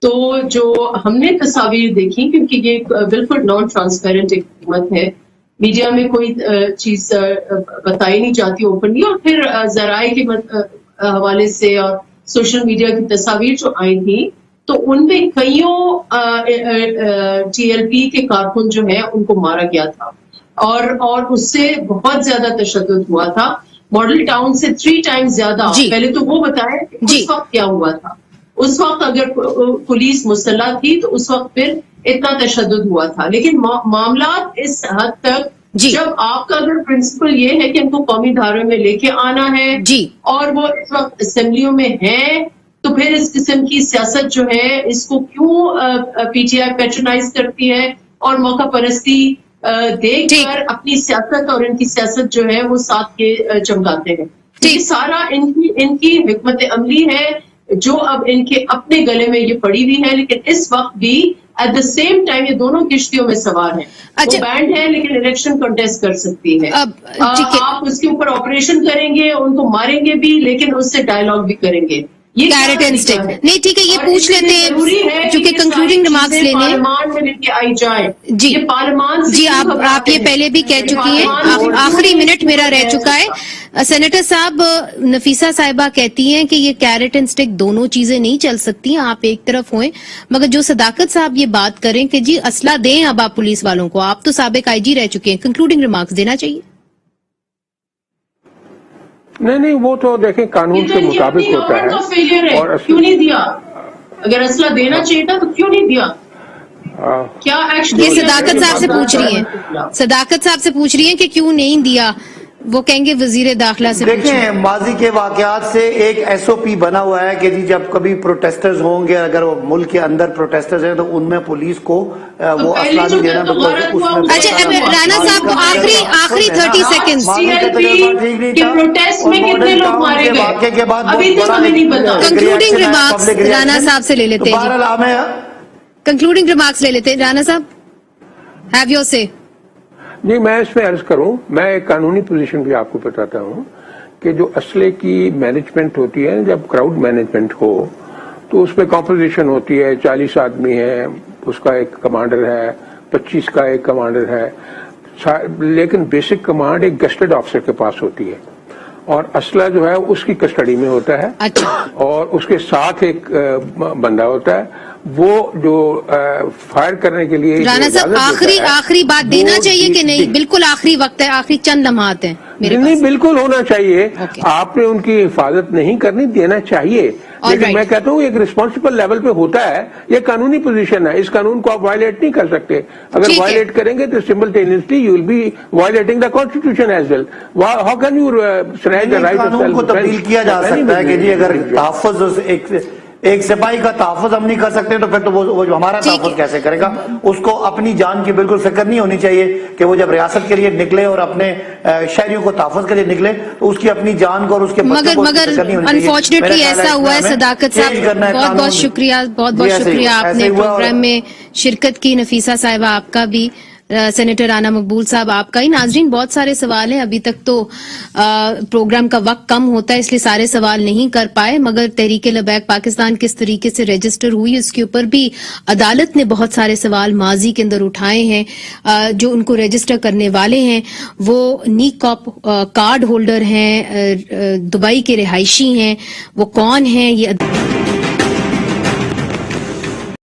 तो जो हमने तस्वीर देखी, क्योंकि ये बिल्कुल नॉन ट्रांसपेरेंट एक हुकूमत है, मीडिया में कोई चीज बताई नहीं जाती ओपनली, और फिर जराए के हवाले से और सोशल मीडिया की तस्वीर जो आई थी तो उनमें कईयों TLP के कारकुन जो है उनको मारा गया था, और उससे बहुत ज्यादा तशद्दुद हुआ था। मॉडल टाउन से 3 टाइम्स ज्यादा। पहले तो वो बताएं उस वक्त क्या हुआ था। उस वक्त अगर पुलिस मुसल्लह थी तो उस वक्त फिर इतना तशद्दुद हुआ था, लेकिन मामला इस हद तक जब आपका अगर प्रिंसिपल ये है कि इनको कौमी धारे में लेके आना है और वो इस वक्त असेंबलियों में है, तो फिर इस किस्म की सियासत जो है इसको क्यों PTI पैट्रनाइज करती है और मौका परस्ती देखकर अपनी सियासत और इनकी सियासत जो है वो साथ के चमकाते हैं। ये सारा इनकी हिकमत अमली है जो अब इनके अपने गले में ये पड़ी हुई है, लेकिन इस वक्त भी एट द सेम टाइम ये दोनों किश्तियों में सवार हैं। वो बैंड है लेकिन इलेक्शन कंटेस्ट कर सकती है। आप उसके ऊपर ऑपरेशन करेंगे, उनको मारेंगे भी, लेकिन उससे डायलॉग भी करेंगे। कैरेट एंड स्टिक नहीं, ठीक है, ये पूछ लेते हैं क्योंकि कंक्लूडिंग रिमार्क्स लेने पार्लियामान में लेके आई जाए। जी ये पार्लियामान जी, आप ये पहले भी कह चुकी हैं, आखिरी मिनट मेरा रह चुका है। सेनेटर साहब, नफीसा साहिबा कहती हैं कि ये कैरेट एंड स्टिक दोनों चीजें नहीं चल सकती, आप एक तरफ हों, मगर जो सदाकत साहब ये बात करें कि जी असला दें अब आप पुलिस वालों को, आप तो साबिक IG रह चुके हैं, कंक्लूडिंग रिमार्क्स देना चाहिए। नहीं, वो तो देखें कानून के मुताबिक होता है। और क्यों नहीं दिया? अगर असला देना चाहिए था तो क्यों नहीं दिया? क्या एक्शन? ये सदाकत साहब से पूछ रही हैं, सदाकत साहब से पूछ रही हैं कि क्यों नहीं दिया। वो कहेंगे वजीर दाखिला से देखें, माजी के वाकयात से एक SOP बना हुआ है कि जी जब कभी प्रोटेस्टर्स होंगे, अगर वो मुल्क के अंदर प्रोटेस्टर्स हैं तो उनमें पुलिस को वो असला नहीं देना। अच्छा राना साहब, आखिरी 30 सेकेंड, प्रोटेस्ट में कितने लोग मारे गए के बाद अभी तक हमें नहीं पता। कंक्लूडिंग रिमार्क्स राना साहब से ले लेते हैं, कंक्लूडिंग रिमार्क्स ले लेते हैं। राना साहब, हैव योर से। नहीं, मैं इसमें अर्ज करूं, मैं एक कानूनी पोजीशन भी आपको बताता हूं कि जो असले की मैनेजमेंट होती है, जब क्राउड मैनेजमेंट हो तो उसमें कॉम्पोजिशन होती है, 40 आदमी है, उसका एक कमांडर है, 25 का एक कमांडर है, लेकिन बेसिक कमांड एक गस्टेड ऑफिसर के पास होती है और असला जो है उसकी कस्टडी में होता है। अच्छा। और उसके साथ एक बंदा होता है, वो जो फायर करने के लिए। राना साहब, आखिरी बात देना चाहिए कि नहीं? बिल्कुल आखिरी वक्त है, आखिरी चंद लम्हात हैं मेरे पास। नहीं, बिल्कुल होना चाहिए। आपने उनकी हिफाजत नहीं करनी, देना चाहिए, लेकिन मैं कहता हूँ एक रिस्पॉन्सिबल लेवल पे होता है, ये कानूनी पोजीशन है, इस कानून को आप वायलेट नहीं कर सकते। अगर वायलेट करेंगे तो simultaneously you will be violating the constitution as well. How can you snatch the right of self defence? तब्दील किया जा सकता है कि जी अगर तहफ़्फ़ुज़ एक सिपाही का तहफ़्फ़ुज़ हम नहीं कर सकते तो फिर तो वो हमारा तहफ़्फ़ुज़ कैसे करेगा? उसको अपनी जान की बिल्कुल फिक्र नहीं होनी चाहिए कि वो जब रियासत के लिए निकले और अपने शहरियों को तहफ़्फ़ुज़ के लिए निकले तो उसकी अपनी जान को और उसके बच्चों को फिक्र नहीं होनी चाहिए। अनफॉर्चुनेटली ऐसा हुआ है। सदाकत साहब, बहुत बहुत शुक्रिया आपने प्रोग्राम में शिरकत की। नफीसा साहिबा आपका भी, सेनेटर राना मकबूल साहब आपका ही। नाजरीन, बहुत सारे सवाल हैं, अभी तक तो प्रोग्राम का वक्त कम होता है इसलिए सारे सवाल नहीं कर पाए, मगर तहरीके लबैक पाकिस्तान किस तरीके से रजिस्टर हुई उसके ऊपर भी अदालत ने बहुत सारे सवाल माजी के अंदर उठाए हैं। जो उनको रजिस्टर करने वाले हैं वो नीकॉप कार्ड होल्डर हैं, दुबई के रिहायशी हैं, वो कौन हैं ये